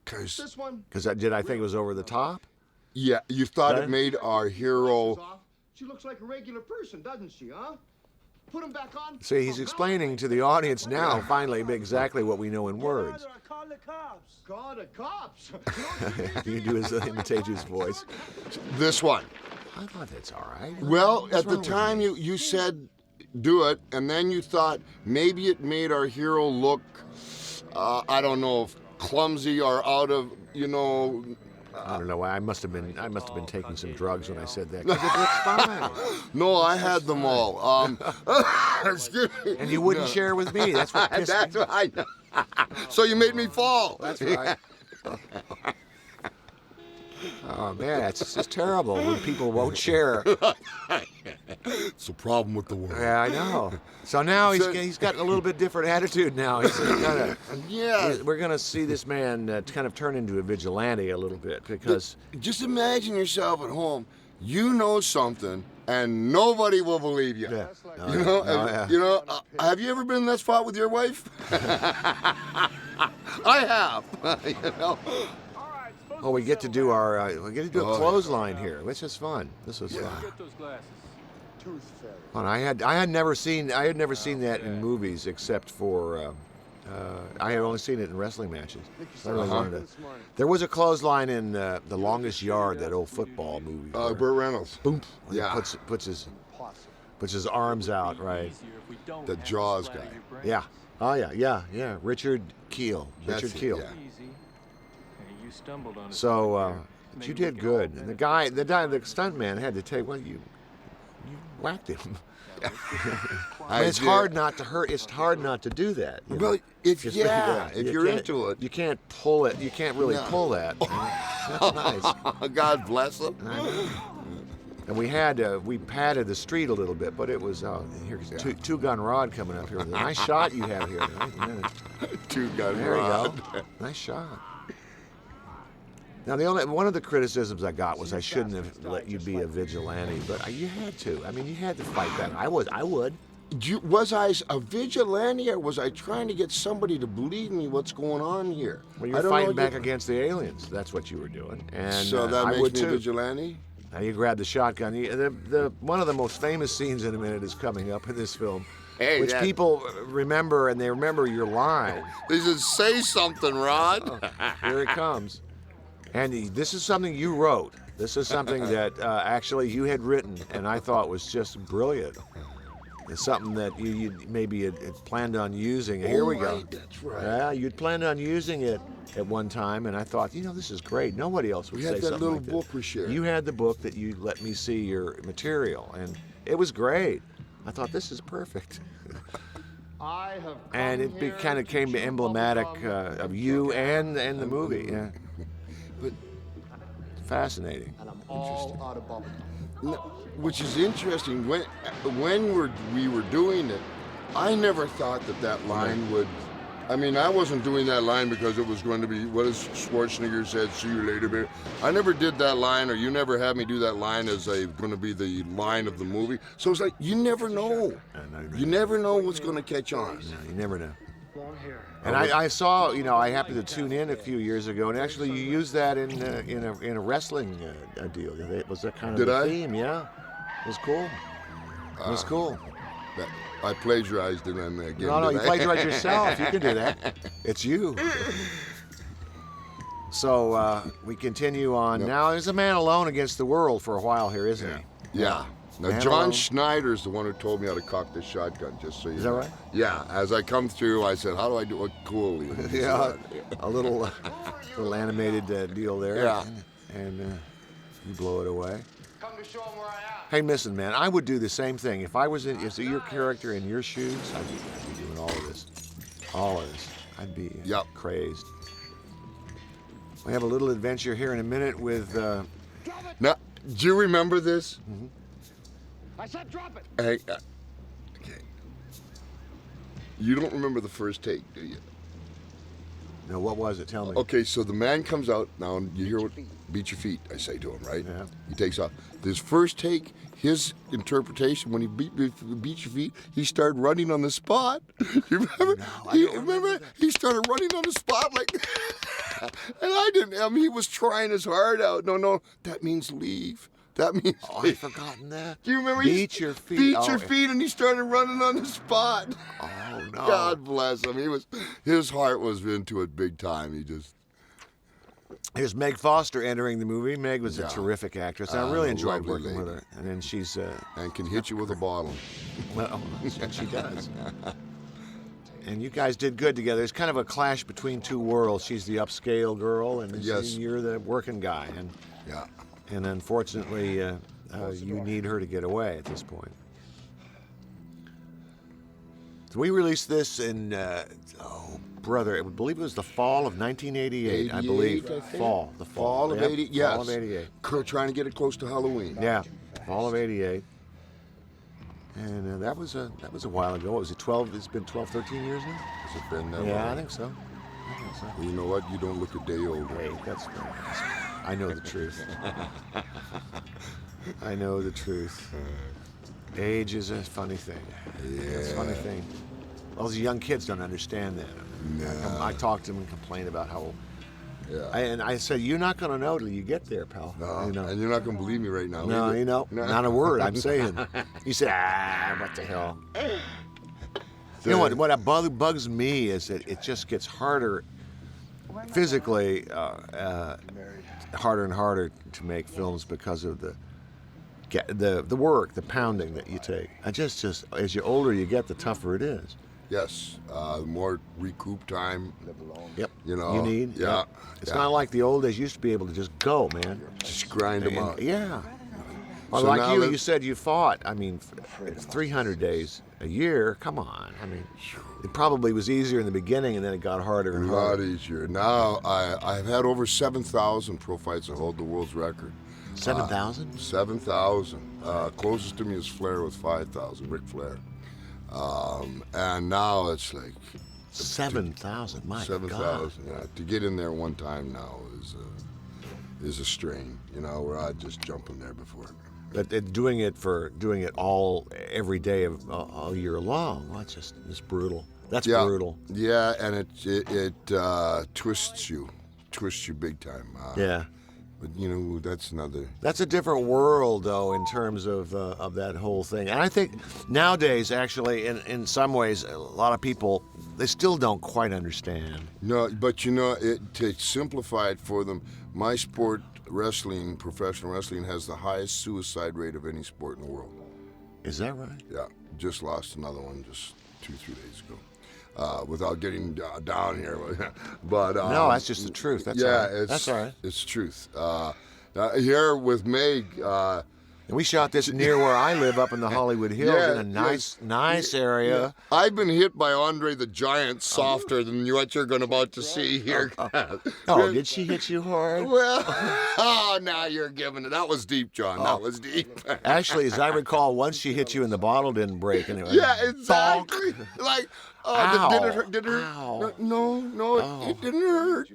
Because did I think it was over the top? Yeah, you thought it made our hero. She looks like a regular person, doesn't she, huh? Put him back on. See, he's explaining to the audience now, finally, exactly what we know in words. Call the cops. Call the cops. You do imitate his voice. This one. I thought that's all right. Well, at the time you said do it, and then you thought maybe it made our hero look, I don't know, clumsy or out of, I don't know why. I must have been taking some drugs when I said that. 'Cause it looks fine. No, I had them all. Excuse me. And you wouldn't share with me. That's what pissed That's me. what I know. So you made me fall. That's right. Oh man, it's just terrible when people won't share. It's a problem with the world. Yeah, I know. So now he's got a little bit different attitude now. He's kind of. We're gonna see this man kind of turn into a vigilante a little bit because. Just imagine yourself at home. You know something, and nobody will believe you. Yeah. Have you ever been in that spot with your wife? I have. Oh, we get to do a clothesline here. This is fun. This was fun. Get those glasses. Fun. I had never seen that in movies except for I had only seen it in wrestling matches. I really wanted to. There was a clothesline in The Longest Yard, that old football movie. Burt Reynolds. Boom. He Yeah. puts his arms out, right? The Jaws guy. Yeah. Oh yeah. Richard Keel. That's Richard it, Keel. yeah. You stumbled on it. So but you did good. And the stuntman had to take. Well, you whacked him. I mean, it's hard not to hurt. It's hard not to do that. You know? Well, if It's- if you're can't- into it, you can't pull it. You can't really No. pull that. That's nice. God bless him. And we padded the street a little bit, but it was here's two gun rod coming up here. With a nice shot you have here. Two-gun There you rod. go. Nice shot. Now one of the criticisms I got was I shouldn't have let you be a vigilante, but you had to. I mean, you had to fight back. I would. Was I a vigilante, or was I trying to get somebody to believe me what's going on here? Well, you're fighting back against the aliens. That's what you were doing. And So that I makes would me a too. vigilante? Now you grab the shotgun. One of the most famous scenes in a minute is coming up in this film, which people remember, and they remember your line. They said, say something, Rod. Here it comes. And this is something you wrote. This is something that actually you had written, and I thought was just brilliant. It's something that you maybe had planned on using. Here we go. Right, that's right. Yeah, you'd planned on using it at one time, and I thought, this is great. Nobody else would We say had that something little like book we shared. You had the book that you let me see your material, and it was great. I thought, this is perfect. I have And it kind of came emblematic of you and the movie. Yeah. But Fascinating. And I'm all out of bubblegum. no, which is interesting. When we were doing it, I never thought that line would. I mean, I wasn't doing that line because it was going to be, what as Schwarzenegger said, see you later, baby. I never did that line, or you never had me do that line as going to be the line of the movie. So it's like, you never know. You never know what's going to catch on. No, you never know. And I saw, I happened to tune in a few years ago, and actually you used that in a wrestling deal. It was that kind of Did I? theme, yeah. It was cool. It was cool. I plagiarized it and again. No, you did I? plagiarize yourself. You can do that. It's you. So we continue on. Yep. Now, there's a man alone against the world for a while here, isn't he? Yeah. Now, Man John alone. Schneider's the one who told me how to cock this shotgun, just so you know. Is that right? Yeah. As I come through, I said, how do I do it coolly? Yeah, a little animated deal there. Yeah. And you blow it away. Come to show 'em where I am. Hey, listen, man, I would do the same thing. If I was if your character in your shoes, I'd be doing all of this. All of this. I'd be Yep. crazed. We have a little adventure here in a minute with... Now, do you remember this? I said drop it. Hey, okay. You don't remember the first take, do you? no, what was it? Tell me. Okay, so the man comes out. Now, you hear what? Beat your feet, I say to him, right? Yeah. He takes off. This first take, his interpretation, when he beat your feet, he started running on the spot. You remember? No, He started running on the spot like, and I didn't. I mean, he was trying his heart out. No, that means leave. That means. Oh, leave. I'd forgotten that. Do you remember? Beat your feet. Beat Oh, your feet, and he started running on the spot. Oh, no. God bless him. His heart was into it big time. He just. Here's Meg Foster entering the movie. Meg was a Yeah. terrific actress. I really enjoyed lovely working with lady. her. And then she's... And can hit you with a bottle. well, that's what she does. And you guys did good together. It's kind of a clash between two worlds. She's the upscale girl, and Yes. you're the working guy. Yeah. And unfortunately, you need her to get away at this point. So we released this in, brother, I believe it was the fall of 1988, I believe. 88, I think. Fall. The fall. Fall of Yep, 80. Yes. Fall of 88. Trying to get it close to Halloween. Yeah, fall of 88. And that was a while ago. Was it 12? It's been 12, 13 years now? Has it been that Yeah, long? I think so. Well, you know what? You don't look a day older. Hey, that's I know the truth. I know the truth. Age is a funny thing. It's a funny thing. All those young kids don't understand that. I talk to them and complain about how. Yeah. And I said, "You're not going to know till you get there, pal." No, You know. and you're not going to believe me right now. No, either. No. not a word. I'm saying. He said, "What the hell?" You know what bugs me is that it just gets harder physically, harder and harder to make films because of the work, the pounding that you take. Just as you older you get, the tougher it is. Yes, more recoup time. Yep. You know. You need. Yeah. Yep. It's not like the old days. You used to be able to just go, man. Just grind them out. Yeah. Well, So like now you said you fought. I mean, 300 days a year. Come on. I mean, it probably was easier in the beginning, and then it got harder and A lot harder. easier. Now I've had over 7,000 pro fights and hold the world's record. 7,000? 7,000. Closest to me is Flair with 5,000, Ric Flair. And now it's like 7,000. My 7,000. God. Yeah, to get in there one time now is a strain. You know, where I'd just jump in there before. But doing it all every day of all year long. Well, it's brutal. That's brutal. Yeah, and it twists you big time. Yeah. But you know, that's a different world, though, in terms of that whole thing. And I think nowadays, actually, in some ways, a lot of people, they still don't quite understand. No, but you know, to simplify it for them, my sport, wrestling, professional wrestling, has the highest suicide rate of any sport in the world. Is that right? Yeah, just lost another one just 2-3 days ago. Without getting down here, but no, that's just the truth. That's all right. That's all right. It's truth. Here with Meg, and we shot this near where I live, up in the Hollywood Hills, in a nice area. Yeah. I've been hit by Andre the Giant softer than what you're about to see here. Oh, did she hit you hard? Well, now you're giving it. That was deep, John. That was deep. Actually, as I recall, once she hit you and the bottle didn't break. Anyway. Yeah, exactly. Like, Ow. did it hurt? Ow. No, it didn't hurt.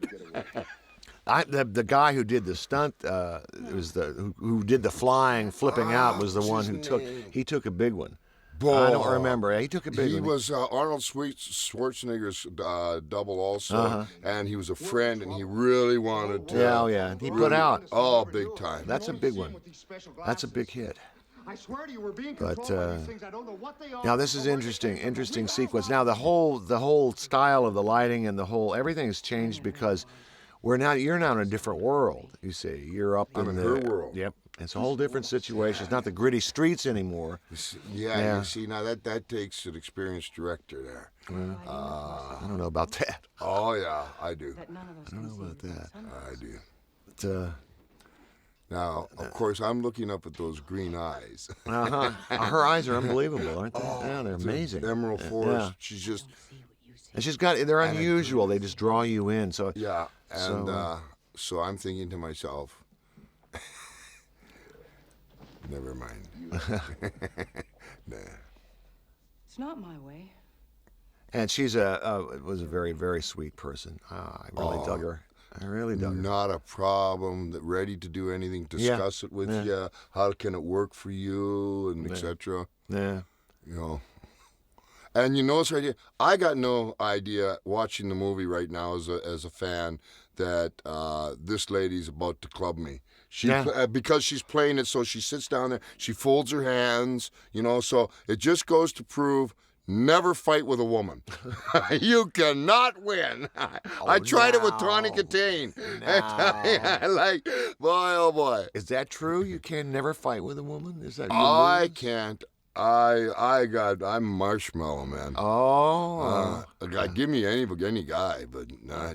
The guy who did the stunt, it was who did the flying, flipping out, was the one who took a big one. I don't remember. He took a big one. He was Arnold Schwarzenegger's double also, and he was a friend, and he really wanted to. Yeah. He put out. Oh, big time. That's a big one. That's a big hit. I swear to you, we're being But controlled by these things. I don't know what they are. now this is interesting sequence. Now the whole style of the lighting and everything has changed because you're now in a different world. You see, you're up in her world. Yep, it's a whole different situation. It's not the gritty streets anymore. Yeah. You see, now that takes an experienced director there. I don't know about that. Oh yeah, I do. I don't know about that. I do. But, Now, of course, I'm looking up at those green eyes. her eyes are unbelievable, aren't they? Yeah, they're amazing. Emerald Forest. Yeah. She's just. And they're unusual. They just draw you in. So Yeah, and so I'm thinking to myself, never mind. Nah. It's not my way. And she's was a very, very sweet person. I really dug her. I really dug her. Not a problem. Ready to do anything. Discuss it with you. How can it work for you, and etc. Yeah. You know. And you notice right here, I got no idea watching the movie right now as a fan that this lady's about to club me. Because she's playing it, so she sits down there, she folds her hands, you know, so it just goes to prove never fight with a woman. You cannot win. I tried it with Tawny Katane. Like, boy, oh boy. Is that true? You can never fight with a woman? Is that I can't. I'm marshmallow, man. Oh. Give me any guy, but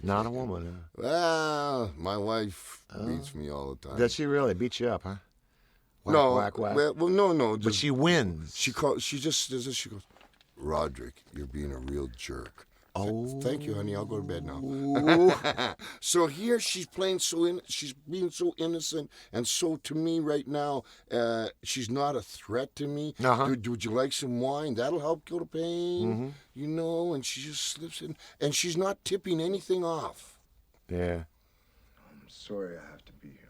not a woman. Huh? Well, my wife beats me all the time. Does she really beat you up, huh? Whack. Well, no. But she wins. She just does this. She goes, Roderick, you're being a real jerk. Oh. Thank you, honey. I'll go to bed now. So here she's playing she's being so innocent, and so to me right now, she's not a threat to me. Would you like some wine? That'll help kill the pain. You know, and she just slips in, and she's not tipping anything off. Yeah. I'm sorry I have to be here.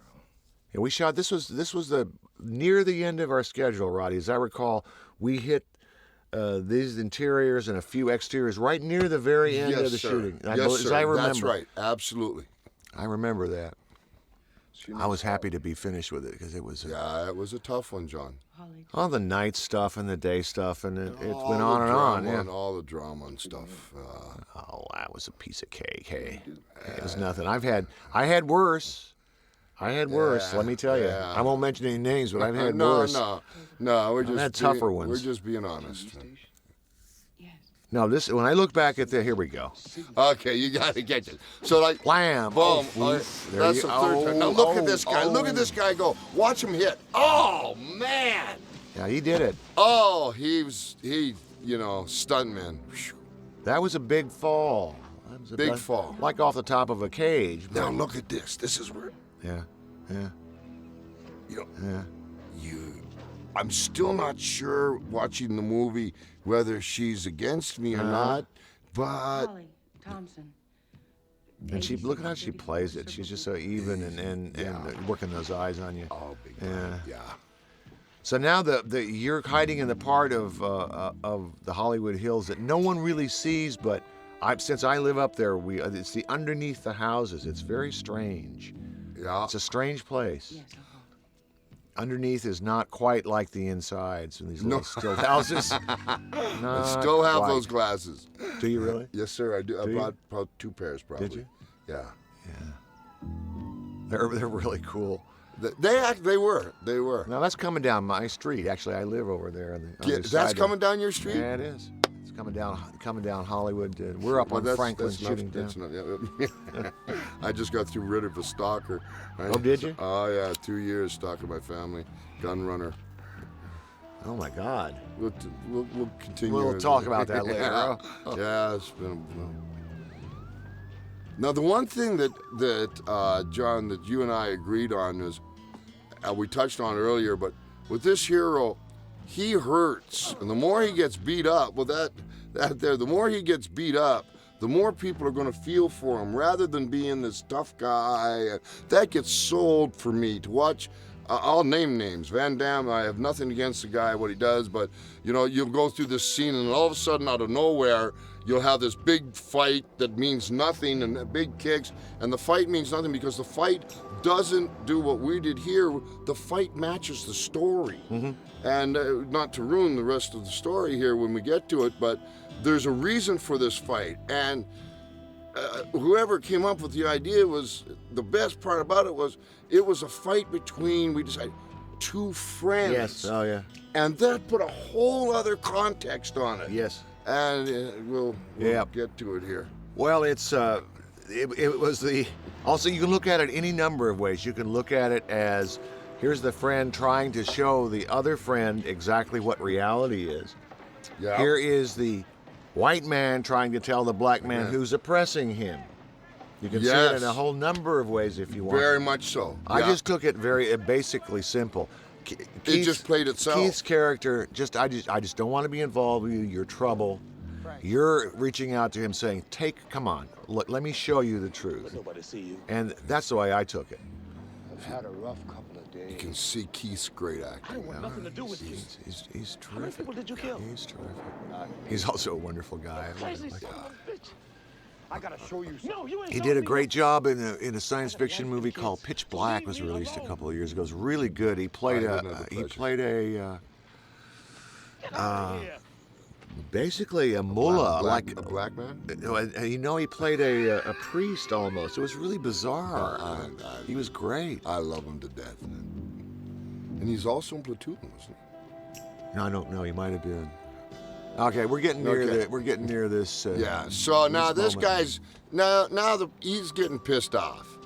Yeah, we shot. This was near the end of our schedule, Roddy. As I recall, we hit these interiors and a few exteriors right near the very end of the shooting. Yes, sir. I remember. That's right. Absolutely. I remember that. I was happy to be finished with it because it was. Yeah, it was a tough one, John. All the night stuff and the day stuff, and it All went the on and on. drama Yeah. and all the drama and stuff. Oh, that was a piece of cake. Hey, it was nothing. I had worse. Let me tell you. yeah. I won't mention any names, but I've had no, worse. no. We're just had tougher ones. We're just being honest. No, this. When I look back at here we go. Okay, you got to get it. So like, Blam. boom. Oh, That's there the you- third time. Now look at this guy. oh. Look at this guy go. Watch him hit. Oh man. Yeah, he did it. Oh, he stuntman. That was a big fall. That was a Big fall. Like off the top of a cage. Now look at this. This is where Yeah. you know. Yeah. I'm still not sure watching the movie whether she's against me or not, but Holly Thompson. And look at how she plays it. She's just so even and working those eyes on you. oh, big Yeah. time. Yeah. So now you're hiding in the part of the Hollywood Hills that no one really sees, but since I live up there, it's the underneath the houses. It's very strange. Yeah. It's a strange place. Yes, I'll go. Underneath is not quite like the insides in these little still houses. I still have those glasses. Do you really? Yes, sir. I do. I Do you? bought probably 2 pairs, probably. Did you? Yeah. They're really cool. They were. Now that's coming down my street. Actually, I live over there. On the That's side coming down your street. Yeah, it is. It's coming down Hollywood. We're up on Franklin shooting down. I just got through rid of a stalker. Oh, did you? Oh yeah, 2 years stalking my family, gun runner. Oh my God. We'll continue. We'll talk about that later. Yeah, huh? yeah, it's been. Now the one thing that John, that you and I agreed on is, we touched on earlier, but with this hero, he hurts, and the more he gets beat up, the more he gets beat up, the more people are going to feel for him, rather than being this tough guy. That gets sold for me to watch. I'll name names. Van Damme, I have nothing against the guy, what he does, but you'll go through this scene, and all of a sudden, out of nowhere, you'll have this big fight that means nothing, and big kicks, and the fight means nothing because the fight doesn't do what we did here. The fight matches the story. Mm-hmm. And not to ruin the rest of the story here when we get to it, but there's a reason for this fight. And whoever came up with the idea the best part about it was a fight between, we decided, 2 friends. Yes. Oh yeah. And that put a whole other context on it. Yes. And we'll get to it here. Well, it was the. Also, you can look at it any number of ways. You can look at it as here's the friend trying to show the other friend exactly what reality is. Yeah. Here is the white man trying to tell the black man who's oppressing him. You can see it in a whole number of ways if you want. Very much so. I Yeah. just took it very basically simple. It just played itself. Keith's character, I just don't want to be involved with you. You're trouble. You're reaching out to him saying, come on, let me show you the truth. Nobody see you. And that's the way I took it. I've had a rough couple of days. You can see Keith's great I acting. don't want nothing to do with you. He's How many terrific. people did you kill? He's terrific. He's also a wonderful guy. Crazy son of a bitch. I gotta show you something. No, you ain't He showing did a me great job in a science fiction movie called Pitch Black. Was released a couple of years ago. It was really good. He played basically a mullah, a black man. He played a priest almost. It was really bizarre. He was great. I love him to death. And he's also in Platoon, wasn't he? No, I don't know. He might have been. Okay, we're getting near this. Yeah. So now this moment. guy's he's getting pissed off.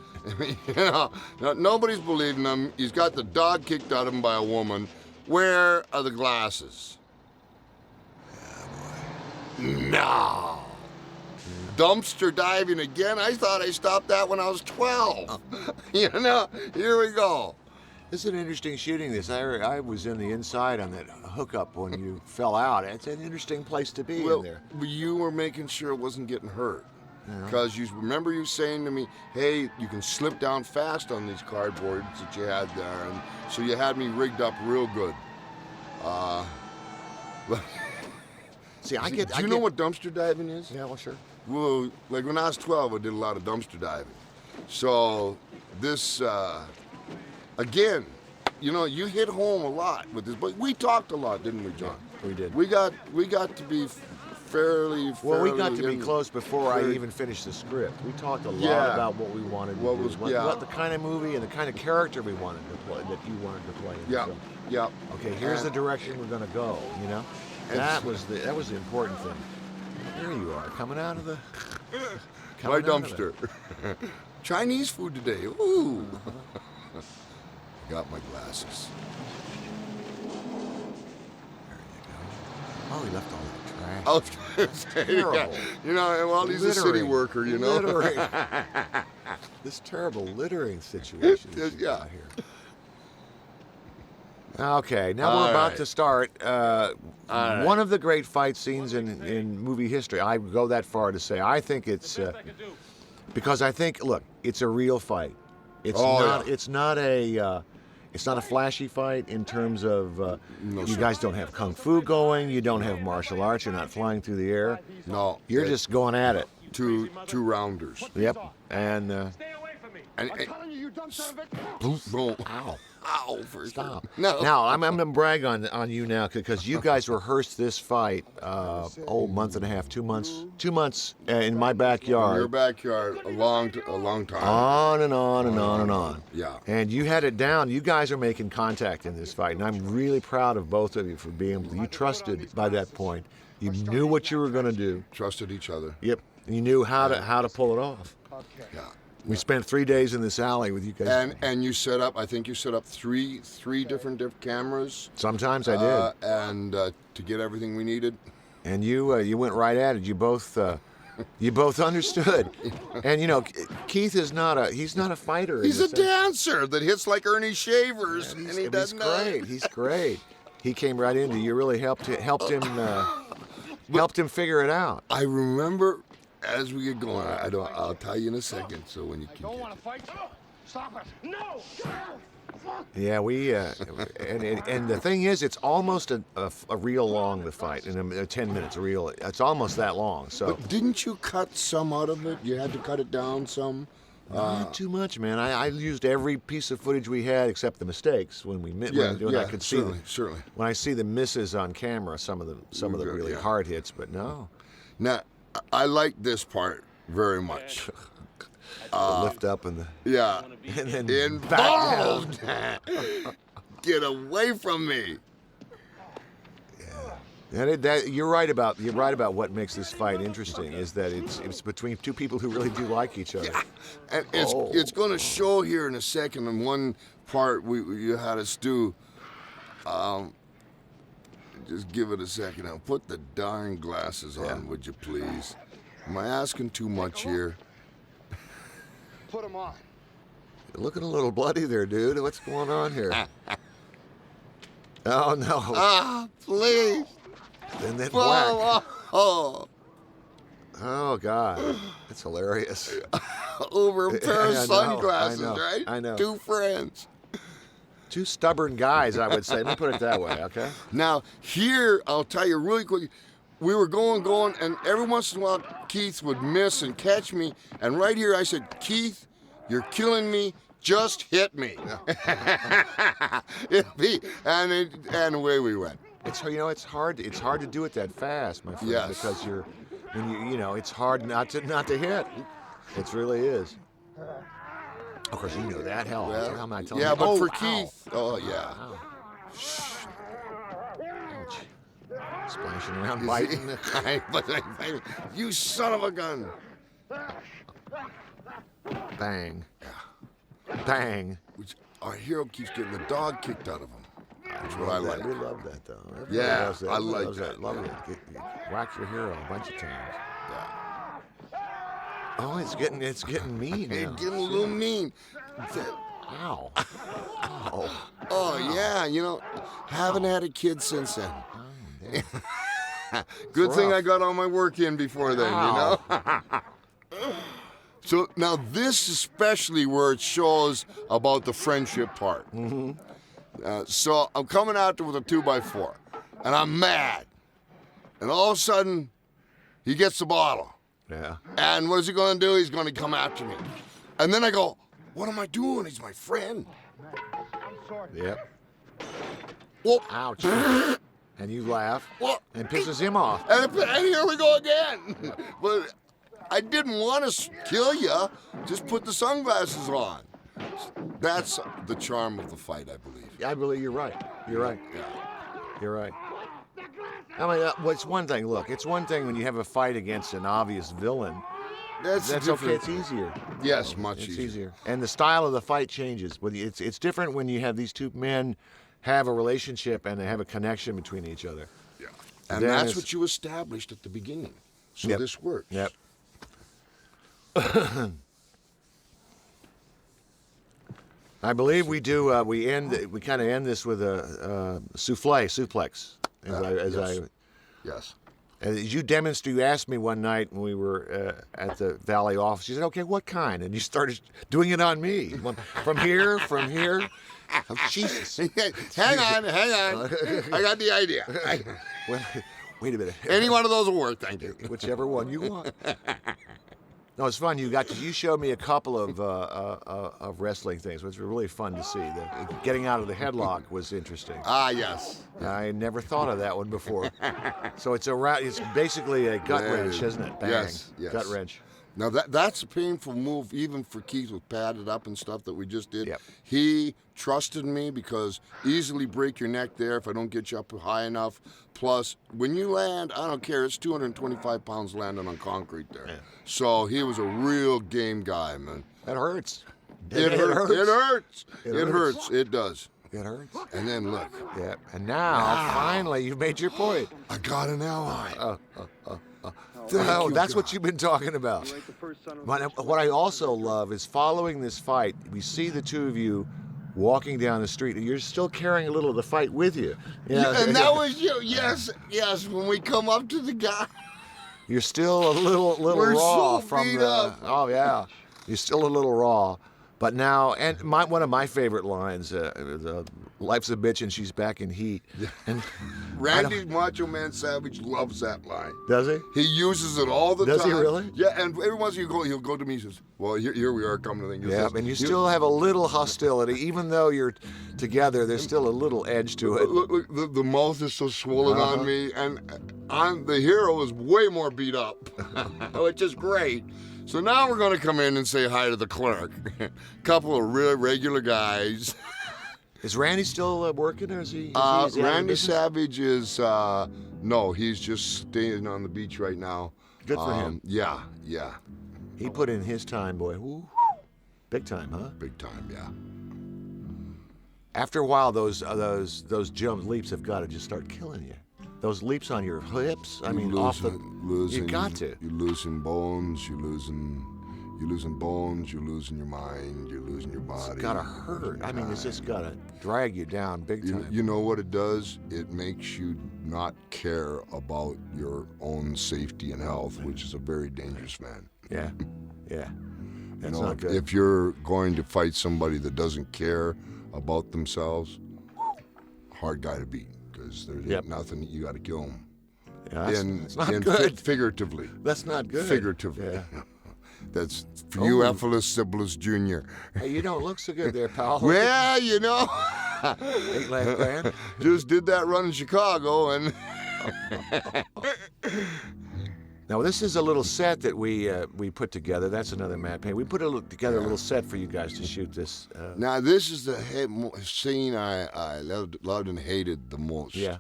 Nobody's believing him. He's got the dog kicked out of him by a woman. Where are the glasses? No. Dumpster diving again? I thought I stopped that when I was 12. Here we go. This is an interesting shooting. I was in the inside on that hookup when you fell out. It's an interesting place to be in there. You were making sure it wasn't getting hurt. Because you remember you saying to me, hey, you can slip down fast on these cardboards that you had there. And so you had me rigged up real good. See, Do you know what dumpster diving is? Yeah, well, sure. Well, like when I was 12, I did a lot of dumpster diving. So this, again, you know, you hit home a lot with this, but we talked a lot, didn't we, John? We did. We got to be fairly. Well, we got to be in- close before I very- even finished the script. We talked a lot Yeah. about what we wanted to What do, was- what, yeah. what the kind of movie and the kind of character we wanted to play, that you wanted to play. in. Yeah, So, yeah. okay, here's the direction we're going to go. You know, And- that was the important thing. Here you are, coming out of the My coming out of dumpster. Chinese food today. Ooh. Got my glasses. Oh, he left all the trash. I was gonna say, Terrible. you know, well, he's a city Littering. worker, you know. Littering. This terrible littering situation Yeah. you've got here. Okay, now All we're about right. to start right. one of the great fight scenes in movie history. I go that far to say I think it's because I think, look, it's a real fight. It's Oh, not. yeah. It's not a flashy fight in terms of No, you sir. guys don't have kung fu going. You don't have martial arts. You're not flying through the air. No, You're just going at it. two rounders. Yep. And Stay away from me. And, I'm telling you, you dumb son of a... boom, boom. ow. Ow, for Stop. No. Now, I'm going to brag on you now because you guys rehearsed this fight, month and a half, 2 months, in my In your backyard, backyard, a long time. on and on and on and on. Yeah. And you had it down. You guys are making contact in this fight, and I'm really proud of both of you for being able. You trusted by that point. You knew what you were going to do. Trusted each other. Yep. You knew how to pull it off. Yeah. We spent 3 days in this alley with you guys. And you set up. I think you set up three different cameras. Sometimes I did. And to get everything we needed. And you went right at it. You both understood. And you know, Keith is not a fighter. He's in a the sense- dancer that hits like Ernie Shavers, Yeah, and he he's doesn't. great. He's great. He came right into you. Really helped him figure it out. I remember as we get going. I'll tell you in a second. So when you can Don't get want to fight you? Stop it. No! Yeah, we and the thing is, it's almost a reel long, the fight in 10 minutes. A reel. It's almost that long. So But didn't you cut some out of it? You had to cut it down some. not too much, man. I used every piece of footage we had except the mistakes when we when I could see them. certainly. When I see the misses on camera, some of the really Yeah. hard hits, but no. Now, I like this part very much. The lift up and the Yeah. and then Involved. Get away from me. And you're right about what makes this fight interesting is that it's between two people who really do like each other. And Oh. it's going to show here in a second. In one part you had us do. Just give it a second. Now put the darn glasses on, would you please? Am I asking too much here? Put him on. Looking a little bloody there, dude. What's going on here? Oh no! Ah, please. And then whack. Oh, Oh God, that's hilarious. over a pair of I know, sunglasses, I know, right? I know. Two friends. Two stubborn guys, I would say. Let me put it that way, okay? Now, here, I'll tell you really quick. We were going, and every once in a while, Keith would miss and catch me. And right here, I said, Keith, you're killing me. Just hit me. And away we went. It's it's hard to do it that fast, my friend, Yes. because it's hard not to hit. It really is. Of course, you know that. Hell, how am I telling Yeah, you? but Oh, for ow. Keith, oh yeah. Ow. Ouch. Splashing around, You biting. see? You son of a gun. Bang. Bang. Which our hero keeps getting the dog kicked out of him. That's what I like. We love that, though. Everybody Yeah, loves that. I Everybody like loves that. Love it. Whack your hero a bunch of times. Yeah. Oh, it's getting mean Hey, now. getting a little mean. Ow. Ow. Oh yeah, haven't had a kid since then. Oh, damn. Good thing rough. I got all my work in before then, Ow. So now this especially where it shows about the friendship part. Mm-hmm. So I'm coming out there with a 2x4, and I'm mad. And all of a sudden, he gets the bottle. Yeah. And what is he going to do? He's going to come after me. And then I go, What am I doing? He's my friend. I'm sorry. Yep. Whoop. Ouch. And you laugh. Whoop. And pisses him off. And here we go again. But I didn't want to kill you. Just put the sunglasses on. That's the charm of the fight, I believe. I believe you're right. You're right. Yeah. You're right. I mean, well, it's one thing. Look, it's one thing when you have a fight against an obvious villain. That's okay. different. It's easier. Yes, much It's easier. easier. And the style of the fight changes. It's different when you have these two men have a relationship and they have a connection between each other. Yeah. And Then that's it's- what you established at the beginning. So Yep. this works. Yep. I believe we do. We kind of end this with a suplex. Yes. As you demonstrated, you asked me one night when we were at the Valley office. You said, "Okay, what kind?" And you started doing it on me. From here. Oh, Jesus! Hang on. I got the idea. Well, wait a minute. Any one of those will work, thank you. Whichever one you want. No, it's fun. You showed me a couple of wrestling things, which were really fun to see. The getting out of the headlock was interesting. Ah, yes. I never thought of that one before. So it's basically a gut wrench, isn't it? Bang. Yes. Gut wrench. Now that's a painful move, even for Keith with padded up and stuff that we just did. Yep. He trusted me because easily break your neck there if I don't get you up high enough. Plus, when you land, I don't care. It's 225 pounds landing on concrete there. Yeah. So he was a real game guy, man. That hurts. It hurts. It hurts. It hurts. It does. It hurts. And then look. Yeah. And now, finally, you've made your point. I got an ally. Oh, that's what you've been talking about. What I also love is following this fight. We see the two of you walking down the street. You're still carrying a little of the fight with you. Yeah, and that was you. Yes. When we come up to the guy. You're still a little We're raw so from beat the. up. Oh yeah, you're still a little raw. But now, and one of my favorite lines, "Life's a bitch and she's back in heat." And Randy Macho Man Savage loves that line. does he? He uses it all the time. Does he really? Yeah, and every once in a while he'll go to me and says, "Well, here we are coming to think." Yeah, and you still have a little hostility, even though you're together. There's still a little edge to it. Look, the mouth is so swollen on me, and the hero is way more beat up, which is great. So now we're going to come in and say hi to the clerk. Couple of real regular guys. Is Randy still working, or is he? Randy Savage is no, he's just staying on the beach right now. Good for him. Yeah. He put in his time, boy. Woo. Big time, huh? Big time, yeah. After a while, those leaps have got to just start killing you. Those leaps on your hips. I mean, you got to. You're losing bones. You're losing bones. You're losing your mind. You're losing your body. It's gotta hurt. I mean, it's just gotta drag you down big time. You know what it does? It makes you not care about your own safety and health, which is a very dangerous man. Yeah. That's You know, not good. if you're going to fight somebody that doesn't care about themselves, hard guy to beat, because there ain't nothing. You got to kill him. Yeah, that's not good. Figuratively. That's not good. Figuratively. Yeah. That's for you, Ephilis Sibyllus Jr. Hey, you don't look so good there, pal. Well, you know, Ain't life grand? just did that run in Chicago, and Now, this is a little set that we put together. That's another Matt Payne. We put together a little set for you guys to shoot this. now this is the scene I loved and hated the most. Yeah,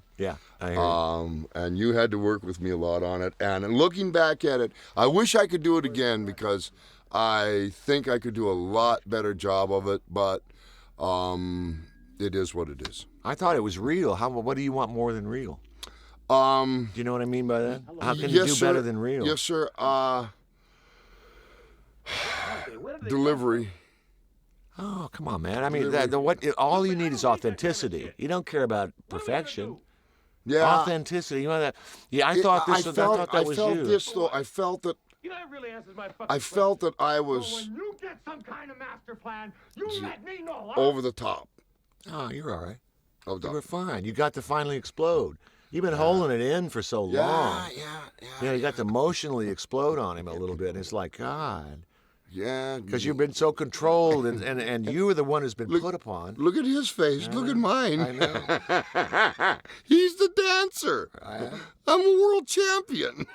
I hear you. And you had to work with me a lot on it. And looking back at it, I wish I could do it again, because I think I could do a lot better job of it. But it is what it is. I thought it was real. What do you want more than real? Do you know what I mean by that? How can you do better than real? Yes, sir. Delivery. Oh, come on, man. I mean, all you need is authenticity. You don't care about perfection. Yeah. Authenticity. You know that? Yeah, I thought that was you. I felt that. You know, that really answers my fucking I felt that I So was when you get some kind of master plan, you let me know. Huh? over the top. Oh, you're all right. Of You the, were fine. You got to finally explode. You've been holding it in for so long. yeah. You got to emotionally explode on him a little bit. And it's like, God, Yeah. Because you've been so controlled, and you were the one who's been put upon. Look at his face. Look at mine. I know. He's the dancer. I'm a world champion.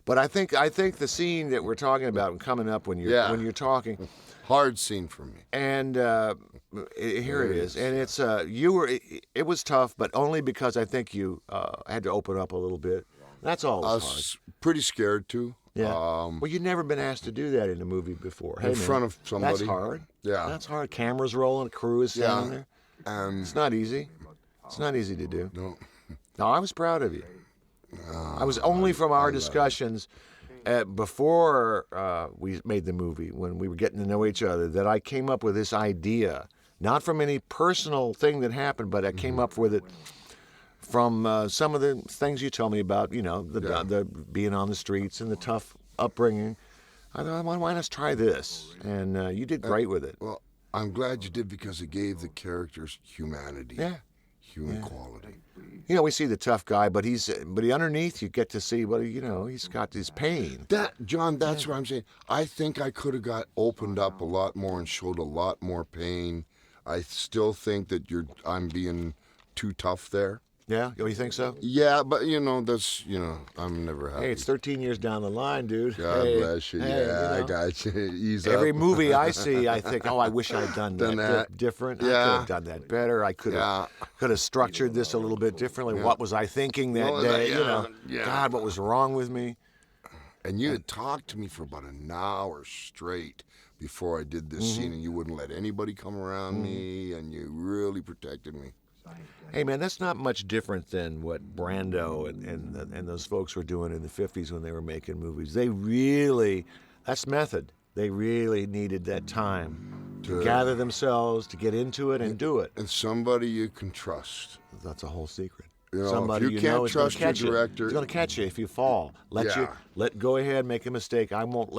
But I think the scene that we're talking about and coming up when you're talking, hard scene for me. And here it is, and it's it was tough, but only because I think you had to open up a little bit. That's all. I was pretty scared too. Yeah. Well, you'd never been asked to do that in a movie before. Hey, in front of somebody. That's hard. Yeah. That's hard. Cameras rolling, crew is standing there. It's not easy. It's not easy to do. No. No, I was proud of you. I was only from our discussions before we made the movie, when we were getting to know each other, that I came up with this idea, not from any personal thing that happened, but I came up with it from some of the things you told me about, the being on the streets and the tough upbringing. I thought, why not try this? And you did great with it. Well, I'm glad you did, because it gave the characters humanity. Yeah. Human quality. We see the tough guy, but underneath you get to see he's got his pain. John, that's what I'm saying. I think I could have opened up a lot more and showed a lot more pain. I still think that I'm being too tough there. Yeah? Oh, you think so? Yeah, but that's I'm never happy. Hey, it's 13 years down the line, dude. God bless you. I got you. Ease every up. movie I see, I think, I wish I'd done that different. Yeah. I could have done that better. I could have structured this a little bit differently. What was I thinking that day? God, what was wrong with me? And you had talked to me for about an hour straight before I did this scene, and you wouldn't let anybody come around me, and you really protected me. Hey, man, that's not much different than what Brando and those folks were doing in the 50s when they were making movies. That's method. They really needed that time to gather themselves, to get into it and do it. And somebody you can trust. That's a whole secret. Somebody if you can't trust your director, he's going to catch you if you fall. Go ahead, make a mistake. I won't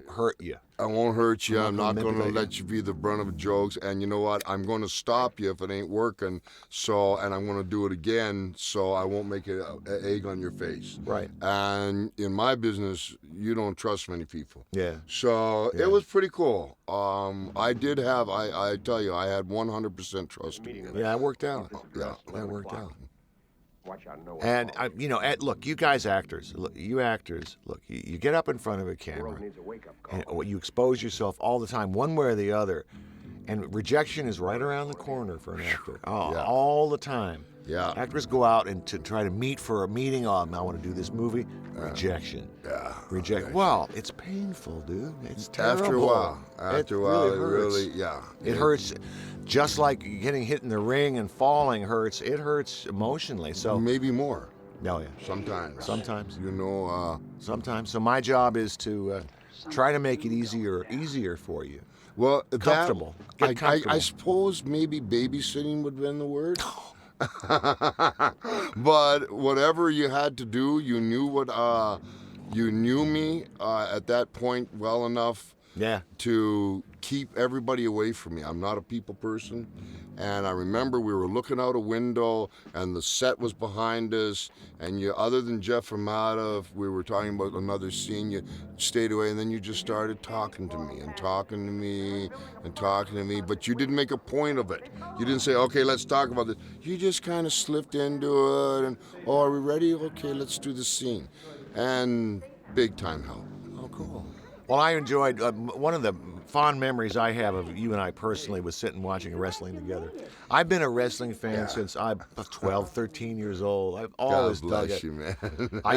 hurt you. I won't hurt you. I'm not going to let you be the brunt of jokes. And you know what? I'm going to stop you if it ain't working. And I'm going to do it again, so I won't make an egg on your face. Right. And in my business, you don't trust many people. Yeah. So it was pretty cool. I tell you, I had 100% trust in you. Yeah, it worked out. Yeah. That worked out. Watch out, no. And look, you guys actors, you get up in front of a camera, and you expose yourself all the time, one way or the other, and rejection is right around the corner for an actor, all the time. Yeah. Actors go out and to try to meet for a meeting. I want to do this movie. Rejection. Yeah. Well, it's painful, dude. It's terrible. After a while, it really It hurts. Just like getting hit in the ring and falling hurts, it hurts emotionally. So maybe more. Oh yeah. Sometimes. Sometimes. Sometimes. So my job is to try to make it easier for you. Well, comfortable. Get comfortable. I suppose maybe babysitting would have been the word. But whatever you had to do, you knew me at that point well enough to keep everybody away from me. I'm not a people person. And I remember we were looking out a window and the set was behind us, and other than Jeff Amata, we were talking about another scene, you stayed away, and then you just started talking to me and talking to me and talking to me, but you didn't make a point of it. You didn't say, okay, let's talk about this. You just kind of slipped into it and, are we ready? Okay, let's do the scene. And big time help. Oh, cool. Well, I enjoyed, one of the fond memories I have of you and I personally was sitting watching wrestling together. I've been a wrestling fan since I was 12, 13 years old. I've always dug it. God bless you, man. I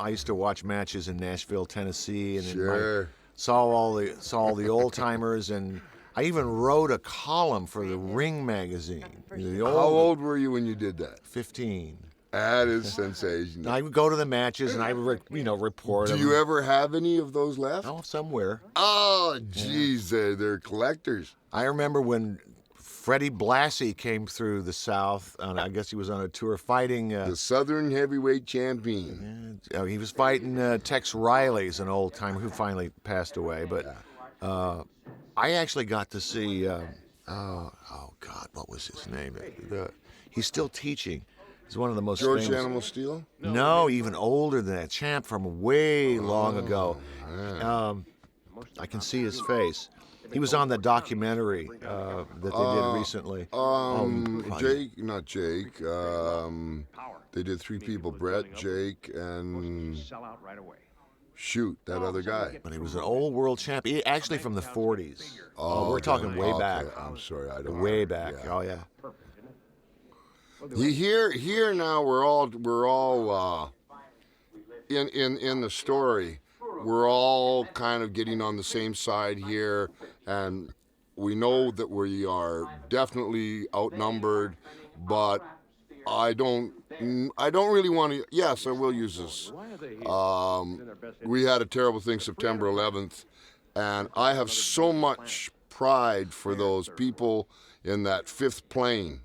used to watch matches in Nashville, Tennessee, and sure. saw all the old timers, and I even wrote a column for the Ring magazine. How old were you when you did that? 15. That is sensational. I would go to the matches and I would, report them. Do you ever have any of those left? Oh, somewhere. Oh, geez, they're collectors. I remember when Freddie Blassie came through the South, and I guess he was on a tour fighting... the Southern Heavyweight Champion. He was fighting Tex Riley's, an old timer who finally passed away. But I actually got to see... oh, God, what was his name? He's still teaching. He's one of the most George famous. Animal Steel? No, even older than that. Champ from way long ago. I can see his face. He was on that documentary that they did recently. Not Jake. They did three people: Brett, Jake, and shoot that other guy. But he was an old world champ. He, actually from the 40s. Oh, we're talking way back. I'm sorry, I don't. Way back. Yeah. Oh yeah. Here now we're all in the story. We're all kind of getting on the same side here, and we know that we are definitely outnumbered, but I don't really want to. Yes, I will use this. We had a terrible thing September 11th, and I have so much pride for those people in that fifth plane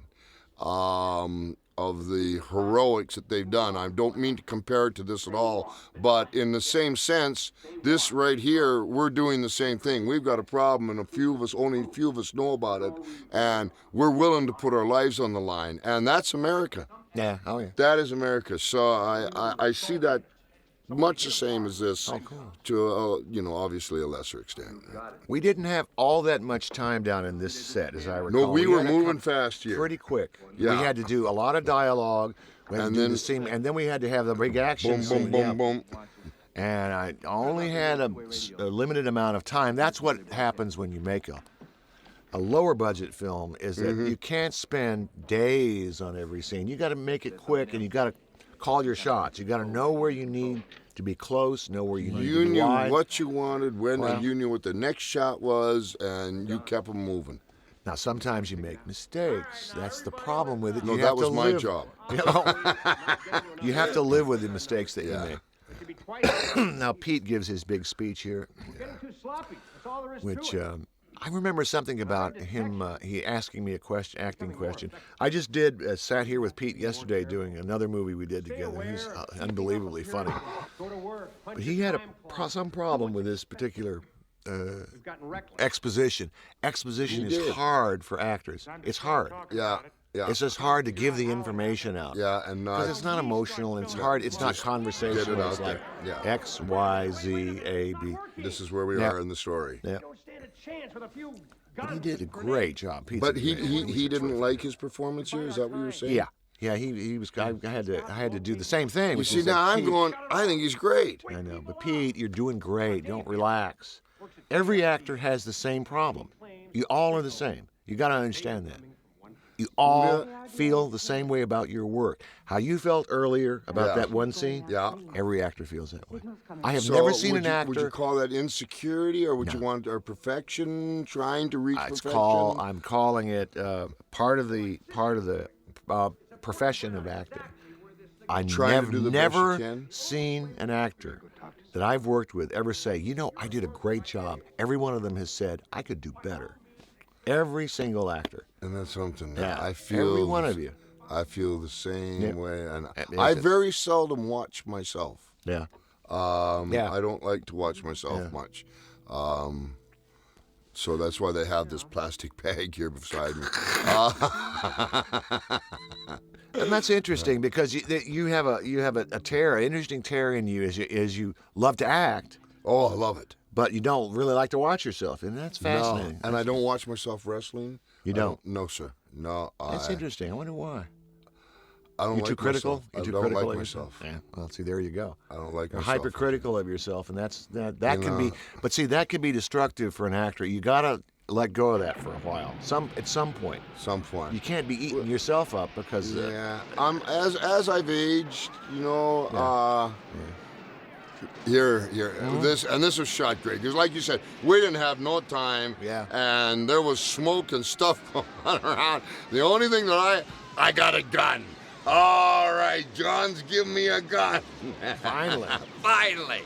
of the heroics that they've done. I don't mean to compare it to this at all, but in the same sense, this right here, we're doing the same thing. We've got a problem, and only a few of us know about it, and we're willing to put our lives on the line, and that's America. Yeah. Oh yeah. That is America. So I see that much the same as this, to obviously a lesser extent. We didn't have all that much time down in this set, as I recall. No, we were had to moving come fast here. pretty quick. Yeah. We had to do a lot of dialogue. We had And to do then- the scene, and then we had to have the big action Boom, scene. boom, boom, yeah. boom. And I only had a limited amount of time. That's what happens when you make a lower budget film, is that you can't spend days on every scene. You got to make it quick, and you got to call your shots. You got to know where you need to be close, know where you need You to be knew wide. what you wanted, when, Well- and you knew what the next shot was, and you kept them moving. Now, sometimes you make mistakes. That's the problem with it. No, you that have was to my live. job. You know, you have to live with the mistakes that Yeah. you make. Now, Pete gives his big speech here, which I remember something about him. He asking me a acting question. I just sat here with Pete yesterday doing another movie we did together. He's unbelievably funny, but he had some problem with this particular exposition. Exposition is hard for actors. It's hard. Yeah, yeah. It's just hard to give the information out. Yeah, and Because it's not emotional, and it's hard. It's not conversational. get it It's out like there. Yeah. X, Y, Z, A, B. This is where we Yeah. are in the story. Yeah. Don't stand a chance with a few But he guns did a and great job. Pete's But a he great- he didn't like his performance here. Is that what you were saying? Yeah. Yeah, he was. I had to do the same thing. You which see, is now like, I'm Pete, going. I think he's great. I know, but Pete, you're doing great. Don't relax. Every actor has the same problem. You all are the same. You got to understand that. You all feel the same way about your work. How you felt earlier about Yeah. that one scene. Yeah. Every actor feels that way. I have So never seen would an you, actor. Would you call that insecurity, or would you want perfection, trying to reach It's perfection? I'm calling it part of the profession of acting. I Trying to do the best you never can? seen an actor that I've worked with ever say, I did a great job. Every one of them has said, I could do better. Every single actor. And that's something. Yeah, I feel. every one of you. I feel the same Yeah. way, and It's I just- very seldom watch myself. Yeah. I don't like to watch myself much. So that's why they have this plastic bag here beside me. And that's interesting because you have a tear, an interesting tear in you as you love to act, Oh, I love it. but you don't really like to watch yourself, and that's fascinating. No, and I don't watch myself wrestling. You I don't? No, sir. No, That's interesting. I wonder why. I don't You're like too critical. myself. You're too I don't critical like of myself. Yeah. Well, see, there you go. I don't like You're myself. hypercritical of yourself, and that You can be. know. But see, that can be destructive for an actor. You gotta let go of that for a while. At some point, Some point. you can't be eating yourself up because. Yeah, as I've aged, here, this was shot great because, like you said, we didn't have no time. Yeah. And there was smoke and stuff going around. The only thing that I got a gun. All right, John's giving me a gun. Finally. Finally.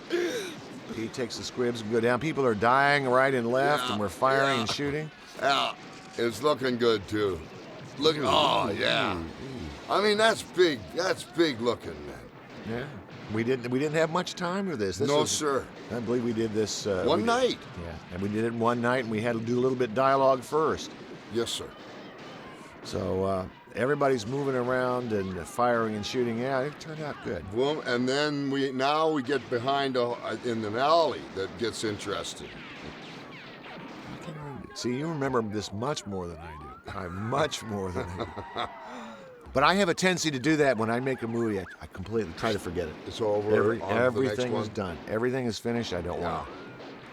He takes the squibs and go down. People are dying right and left, and we're firing and shooting. Yeah, it's looking good too. Oh yeah. I mean, that's big. That's big looking, man. Yeah. We didn't have much time for this. No, sir. I believe we did this One night. Yeah, and we did it in one night, and we had to do a little bit dialogue first. Yes, sir. So everybody's moving around and firing and shooting. Yeah, it turned out good. Boom, and then we get behind in an alley that gets interesting. See, you remember this much more than I do. Much more than I do. But I have a tendency to do that when I make a movie. I completely try to forget it. It's over. Everything is done. Everything is finished. I don't want to.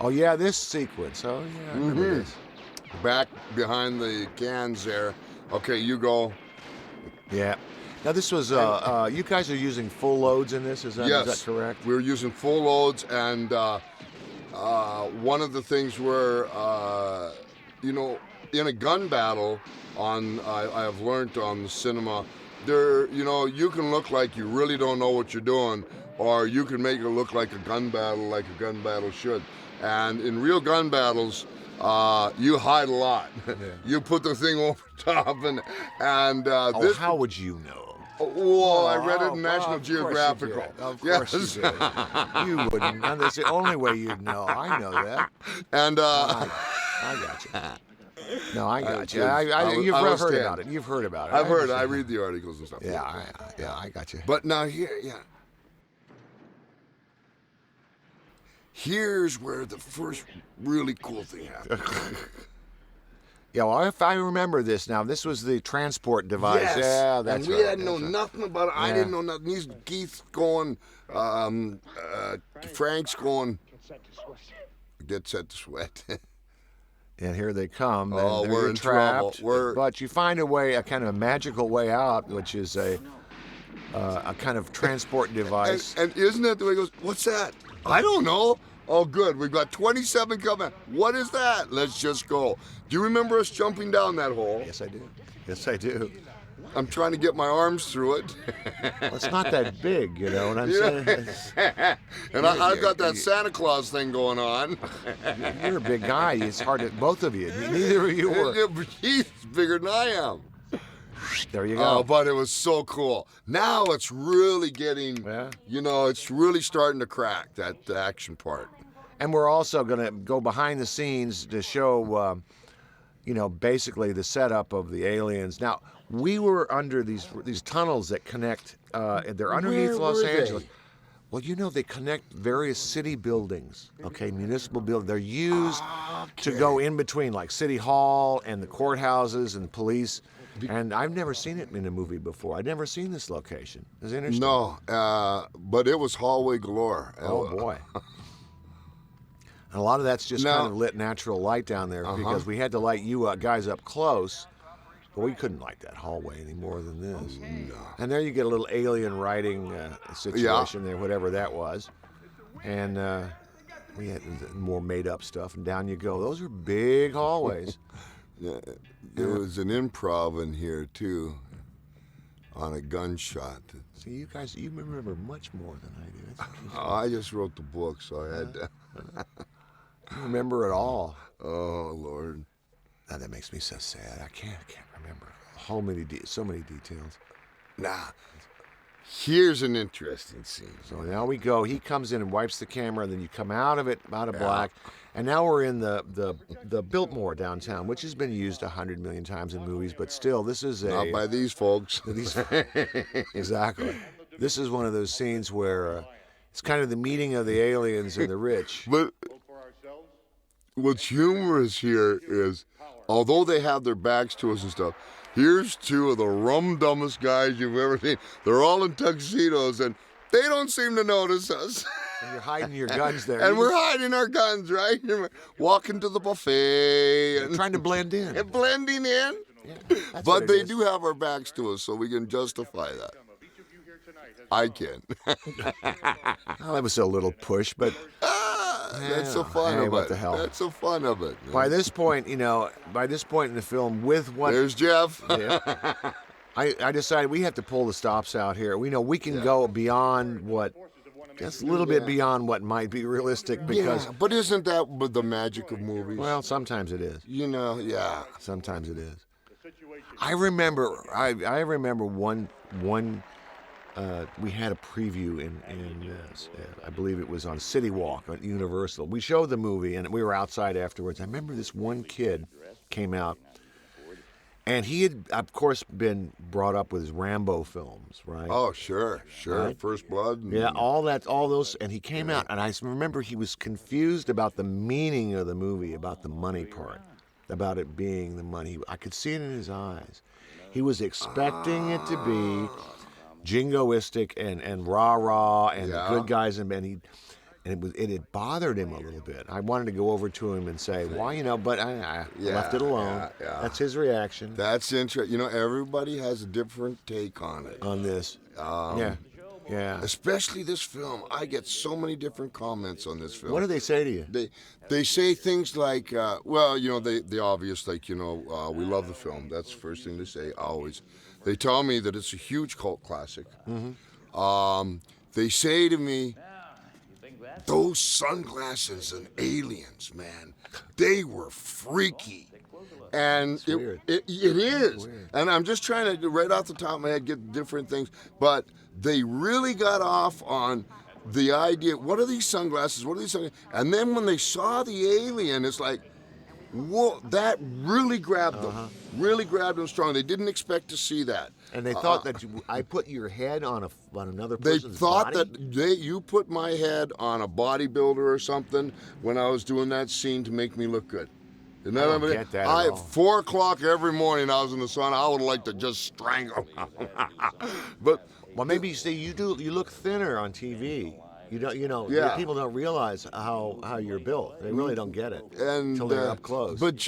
Oh, yeah, this sequence. Oh, yeah, I remember this. Back behind the cans there. Okay, you go. Yeah. Now, this was, you guys are using full loads in this, is that correct? We're using full loads, and one of the things where, in a gun battle, I have learned on the cinema, you can look like you really don't know what you're doing, or you can make it look like a gun battle should. And in real gun battles, you hide a lot. Yeah. You put the thing over top, and how would you know? Well, I read it in National Geographical. Of course you did. You wouldn't. And that's the only way you'd know. I know that. And I got you. No, I got you. You've heard about it. You've heard about it. I've heard. I read the articles and stuff. Yeah, I got you. But now here's where the first really cool thing happened. Yeah, well, if I remember this now, this was the transport device. Yes. Yeah, that's and we right. hadn't known nothing about it. I didn't know nothing. These Keith's going, Frank's going, get set to sweat. And here they come. Oh, and we're in trapped. trouble. But you find a kind of a magical way out, which is a kind of transport device. And isn't that the way it goes? What's that? I don't know. Oh, good. We've got 27 coming. What is that? Let's just go. Do you remember us jumping down that hole? Yes, I do. Yes, I do. I'm trying to get my arms through it. Well, it's not that big, you know what I'm saying? And I've got that Santa Claus thing going on. You're a big guy. It's hard to, both of you. Neither of you were. He's bigger than I am. There you go. Oh, but it was so cool. Now it's really getting, it's really starting to crack, that action part. And we're also going to go behind the scenes to show, basically the setup of the aliens. Now, we were under these tunnels that connect, they're underneath Los Angeles. Well, they connect various city buildings, municipal buildings. They're used to go in between, like City Hall and the courthouses and the police. And I've never seen it in a movie before. I'd never seen this location. It's interesting. No, but it was hallway galore. Oh, boy. And a lot of that's just kind of lit natural light down there because we had to light you guys up close, but we couldn't light that hallway any more than this. No. And there you get a little alien writing situation there, whatever that was. And we had more made-up stuff, and down you go. Those are big hallways. Yeah, there was an improv in here, too, on a gunshot. See, you remember much more than I do. I just wrote the book, so I had to. You remember it all. Oh, Lord. Now, that makes me so sad. I can't remember so many details. Nah. Here's an interesting scene. So now we go. He comes in and wipes the camera, and then you come out of black. And now we're in the Biltmore downtown, which has been used 100 million times in movies, but still, this is not by these folks. Exactly. This is one of those scenes where it's kind of the meeting of the aliens and the rich. But what's humorous here is, although they have their backs to us and stuff, here's two of the rum-dumbest guys you've ever seen. They're all in tuxedos, and they don't seem to notice us. And you're hiding your guns there. And we're hiding our guns, right? Walking to the buffet. And trying to blend in. And blending in. Yeah, but they do have our backs to us, so we can justify that. I can. Well, that was a little push, but... That's the fun of it. What the hell? That's the fun of it. By this point in the film, with what... There's Jeff. Yeah, I decided we have to pull the stops out here. We know we can go beyond what... Just a little bit beyond what might be realistic because... Yeah, but isn't that the magic of movies? Well, sometimes it is. Sometimes it is. I remember one we had a preview in I believe it was on City Walk at Universal. We showed the movie and we were outside afterwards. I remember this one kid came out And he had, of course, been brought up with his Rambo films, right? Oh, sure. Right. First Blood. And, Yeah, all those, and he came out, and I remember he was confused about the meaning of the movie, about the money part, about it being the money. I could see it in his eyes. He was expecting it to be jingoistic and rah-rah and the good guys, and it had bothered him a little bit. I wanted to go over to him and say, why, but I left it alone. Yeah. That's his reaction. That's interesting. Everybody has a different take on it. On this. Yeah. Especially this film. I get so many different comments on this film. What do they say to you? They say things like, the obvious, like, we love the film. That's the first thing they say, always. They tell me that it's a huge cult classic. Mm-hmm. They say to me, those sunglasses and aliens, man, they were freaky. And it is. Weird. And I'm just trying to, right off the top of my head, get different things. But they really got off on the idea, what are these sunglasses? What are these sunglasses? And then when they saw the alien, it's like, whoa, that really grabbed them. Really grabbed them strong. They didn't expect to see that. And they thought that I put your head on another person's body? They thought body? that you put my head on a bodybuilder or something when I was doing that scene to make me look good. I don't get that at all. 4 o'clock every morning I was in the sauna. I would like to just strangle him. Well, maybe you see, you look thinner on TV. You don't, people don't realize how you're built. They really don't get it until they're up close. But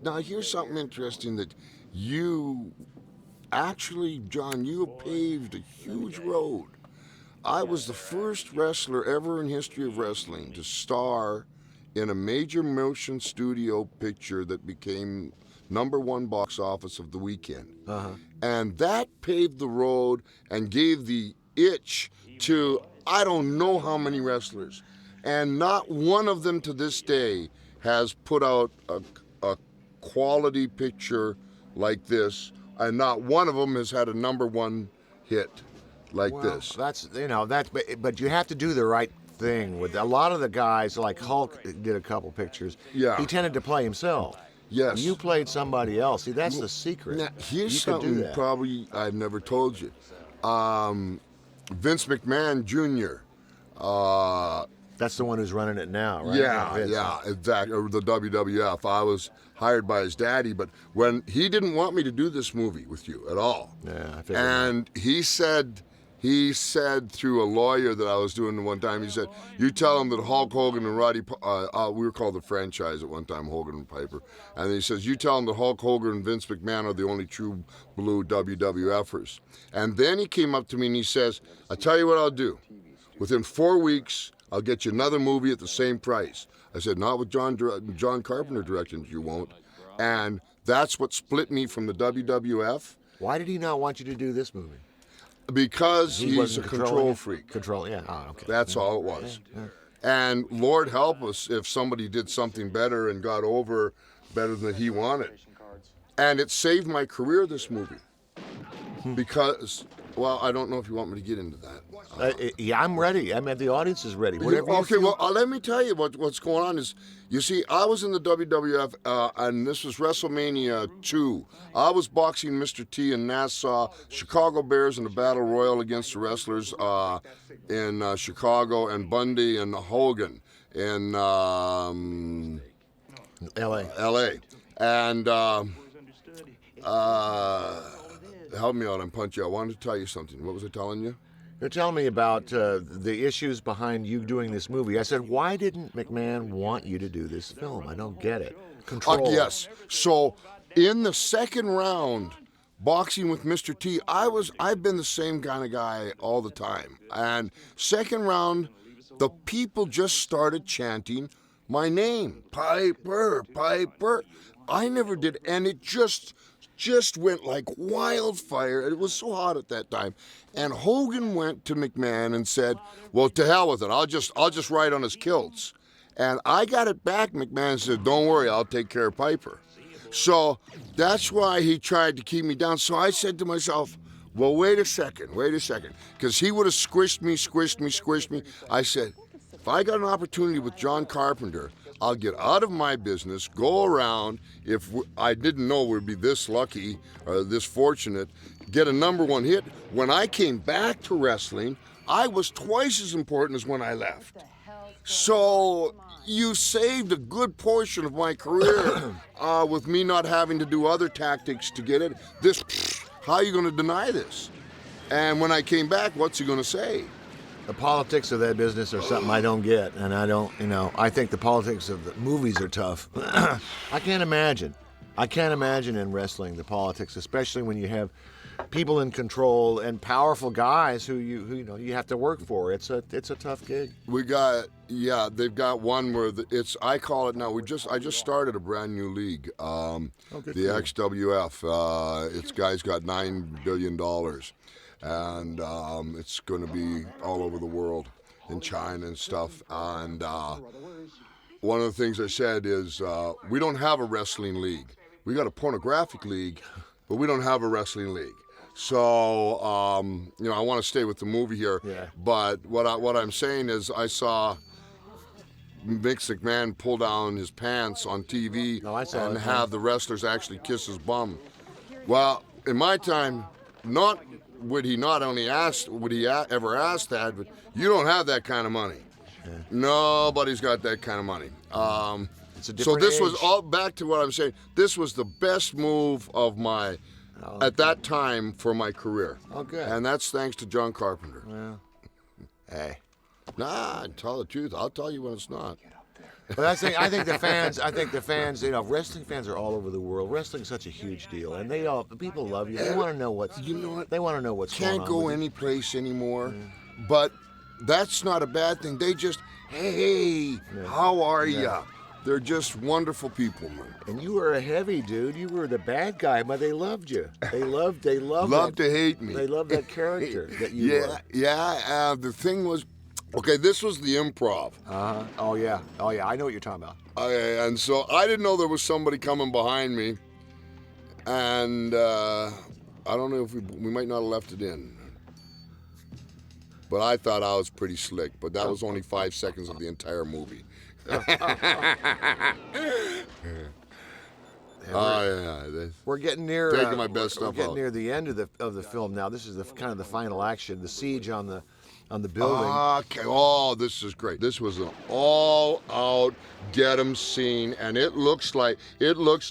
now here's something interesting that you actually, John, you paved a huge road. I was the first wrestler ever in history of wrestling to star in a major motion studio picture that became #1 box office of the weekend. And that paved the road and gave the itch to I don't know how many wrestlers. And not one of them to this day has put out a quality picture like this. And not one of them has had a #1 hit like this. But you have to do the right thing. With a lot of the guys, like Hulk did a couple pictures. Yeah. He tended to play himself. Yes. You played somebody else. See, that's the secret. Now, here's you something probably I've never told you. Vince McMahon Jr. That's the one who's running it now, right? Yeah, exactly. Or the WWF. I was hired by his daddy, but when he didn't want me to do this movie with you at all. Yeah, I figured. And he said through a lawyer that I was doing one time, he said, you tell him that Hulk Hogan and Roddy, we were called the franchise at one time, Hogan and Piper. And he says, you tell him that Hulk Hogan and Vince McMahon are the only true blue WWFers. And then he came up to me and he says, I tell you what I'll do. Within 4 weeks, I'll get you another movie at the same price. I said, not with John Carpenter directing, you won't. And that's what split me from the WWF. Why did he not want you to do this movie? Because he's a control freak. Control, yeah. Oh, okay. That's all it was. Yeah. And Lord help us if somebody did something better and got over better than he wanted. And it saved my career, this movie. Because, well, I don't know if you want me to get into that. Yeah, I'm ready. I mean, the audience is ready. Let me tell you what's going on is, you see, I was in the WWF, and this was WrestleMania II. I was boxing Mr. T in Nassau, Chicago Bears in a battle royal against the wrestlers in Chicago, and Bundy and Hogan in L.A. And help me out, I'm punchy. I wanted to tell you something. What was I telling you? You're telling me about the issues behind you doing this movie. I said, why didn't McMahon want you to do this film? I don't get it. Control. Yes. So in the second round, boxing with Mr. T, I've been the same kind of guy all the time. And second round, the people just started chanting my name, Piper, Piper. I never did, and it just went like wildfire. It was so hot at that time. And Hogan went to McMahon and said, well, to hell with it. I'll just ride on his kilts. And I got it back. McMahon said, don't worry, I'll take care of Piper. So that's why he tried to keep me down. So I said to myself, well, wait a second. Because he would have squished me. I said, if I got an opportunity with John Carpenter, I'll get out of my business, go around. I didn't know we'd be this lucky or this fortunate, get a #1 hit. When I came back to wrestling, I was twice as important as when I left. So you saved a good portion of my career with me not having to do other tactics to get it. How are you going to deny this? And when I came back, what's he going to say? The politics of that business are something I don't get, and I don't, I think the politics of the movies are tough. I can't imagine in wrestling the politics, especially when you have people in control and powerful guys who you have to work for. It's a tough gig. They've got one where I call it now. I just started a brand new league, the XWF. Its guy's got $9 billion, and it's going to be all over the world, in China and stuff. And one of the things I said is we don't have a wrestling league. We got a pornographic league, but we don't have a wrestling league. So, I want to stay with the movie here, but what I'm saying is I saw Vince McMahon pull down his pants on TV and have the wrestlers actually kiss his bum. Well, in my time, would he ever ask that, but you don't have that kind of money. Yeah. Nobody's got that kind of money. So this was all back to what I'm saying. This was the best move of my... at that time for my career. Oh, good. And that's thanks to John Carpenter. Well, hey. Nah, tell the truth. I'll tell you when it's not. But I think the fans, wrestling fans are all over the world. Wrestling's such a huge deal, and people love you. They want to know what's going on. Can't go any place anymore, but that's not a bad thing. They just, hey, how are ya? They're just wonderful people, man. And you were a heavy dude. You were the bad guy, but they loved you. They loved to hate me. They loved that character that you were. Yeah. The thing was, okay, this was the improv. Oh yeah. I know what you're talking about. And so I didn't know there was somebody coming behind me, and I don't know if we might not have left it in. But I thought I was pretty slick. But that was only 5 seconds of the entire movie. We're getting near taking my best stuff We're getting out. near the end of the film now. This is the kind of the final action, the siege on the building. Okay. Oh, this is great. This was an all-out get 'em scene, and it looks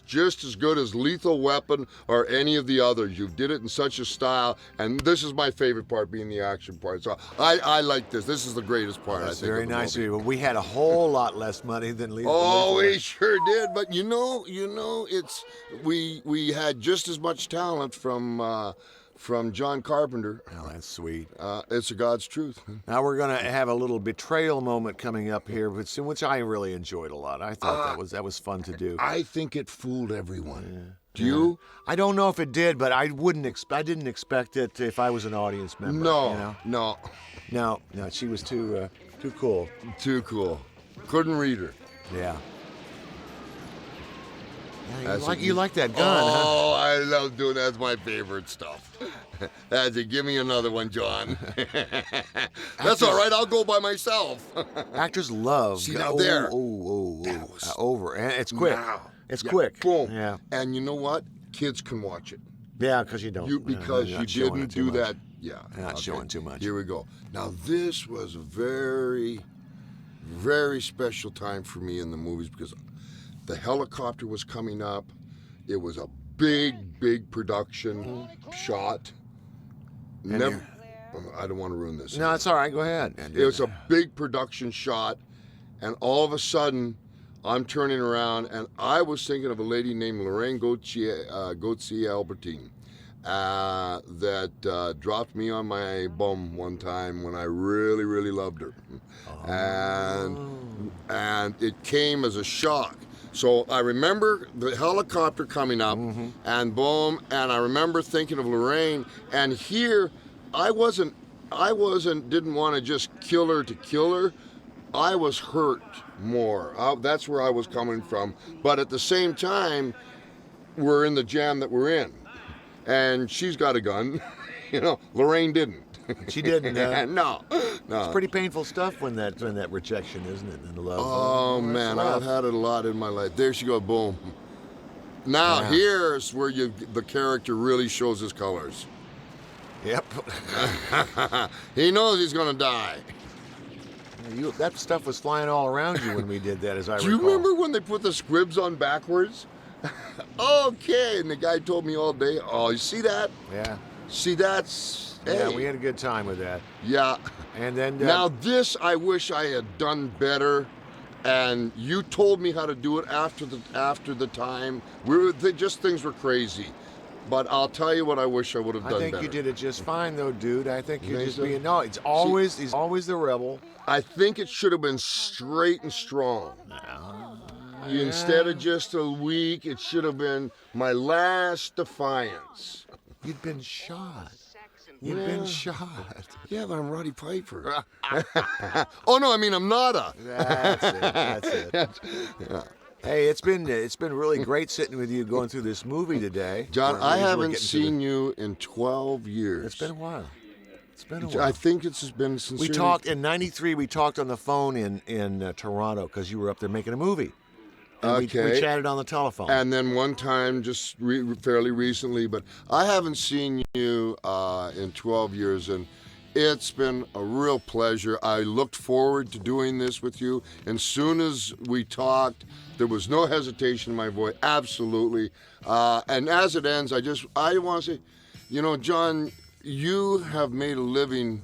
just as good as Lethal Weapon or any of the others. You did it in such a style, and this is my favorite part, being the action part. So I like this. This is the greatest part. That's I think, very nice of you. We had a whole lot less money than Lethal. Oh, we sure did. But you know, it's we had just as much talent from John Carpenter. Oh, that's sweet. It's a God's truth. Now we're going to have a little betrayal moment coming up here, which I really enjoyed a lot. I thought that was fun to do. I think it fooled everyone. Yeah. Do you? I don't know if it did, but I didn't expect it if I was an audience member. No. She was too cool. Too cool. Couldn't read her. Yeah. You like that gun, Oh, I love doing that. That's my favorite stuff. That's it. Give me another one, John. That's all right. I'll go by myself. Actors love. See, now there. Over. And it's quick. It's quick. Boom. Yeah. And you know what? Kids can watch it. Yeah, because you don't. Because you didn't do that. Yeah. You're not showing too much. Here we go. Now, this was a very, very special time for me in the movies because the helicopter was coming up. It was a big production shot. I don't want to ruin this. No, it's all right. Go ahead. It was a big production shot, and all of a sudden, I'm turning around, and I was thinking of a lady named Lorraine Gauthier Albertine that dropped me on my bum one time when I really, really loved her. And it came as a shock. So I remember the helicopter coming up, and boom, and I remember thinking of Lorraine, and here I didn't want to just kill her to kill her. I was hurt more. That's where I was coming from. But at the same time, we're in the jam that we're in, and she's got a gun. Lorraine didn't. She didn't. No. No. It's pretty painful stuff when that rejection, isn't it? And the love. Oh man, I've had it a lot in my life. There she go, boom. Now here's where the character really shows his colors. Yep. He knows he's gonna die. That stuff was flying all around you when we did that, as I recall. Do you remember when they put the squibs on backwards? Okay, and the guy told me all day, oh, you see that? Yeah. See, that's... Yeah, hey. we had a good time with that. Yeah. And then... Now this, I wish I had done better, and you told me how to do it after the time. Things were crazy. But I'll tell you what I wish I would have done better. I think you did it just fine, though, dude. I think you're just so? being... No, he's always the rebel. I think it should have been straight and strong. Instead of just a week, it should have been my last defiance. You'd been shot. You'd been shot. Yeah, but I'm Roddy Piper. Oh no, I mean I'm not a. That's it. Yeah. Hey, it's been really great sitting with you going through this movie today. John, I haven't seen you in 12 years. It's been a while. It's been a while. I think it's been since we talked in '93. We talked on the phone in Toronto because you were up there making a movie. And we chatted on the telephone. And then one time, just fairly recently, but I haven't seen you in 12 years, and it's been a real pleasure. I looked forward to doing this with you. And soon as we talked, there was no hesitation in my voice. Absolutely. And as it ends, I want to say, you know, John, you have made a living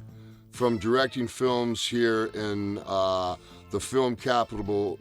from directing films here in the film capital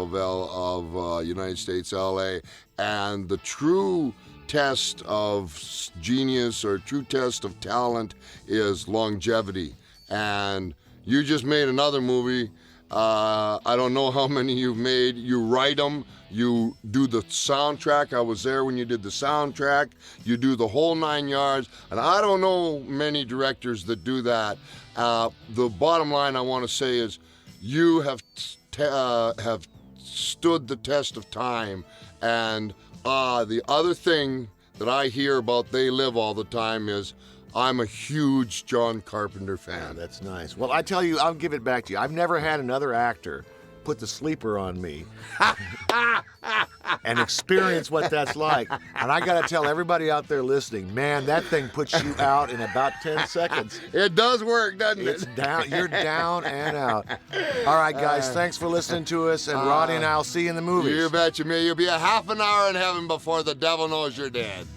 of United States, LA, and the true test of genius or true test of talent is longevity. And you just made another movie. I don't know how many you've made. You write them. You do the soundtrack. I was there when you did the soundtrack. You do the whole 9 yards. And I don't know many directors that do that. The bottom line I want to say is you have stood the test of time. And the other thing that I hear about They Live all the time is I'm a huge John Carpenter fan. Yeah, that's nice. Well, I tell you, I'll give it back to you. I've never had another actor put the sleeper on me and experience what that's like. And I got to tell everybody out there listening, man, that thing puts you out in about 10 seconds. It does work, doesn't it? It's down. You're down and out. All right, guys, thanks for listening to us. And Roddy and I will see you in the movies. You betcha me. You'll be a half an hour in heaven before the devil knows you're dead.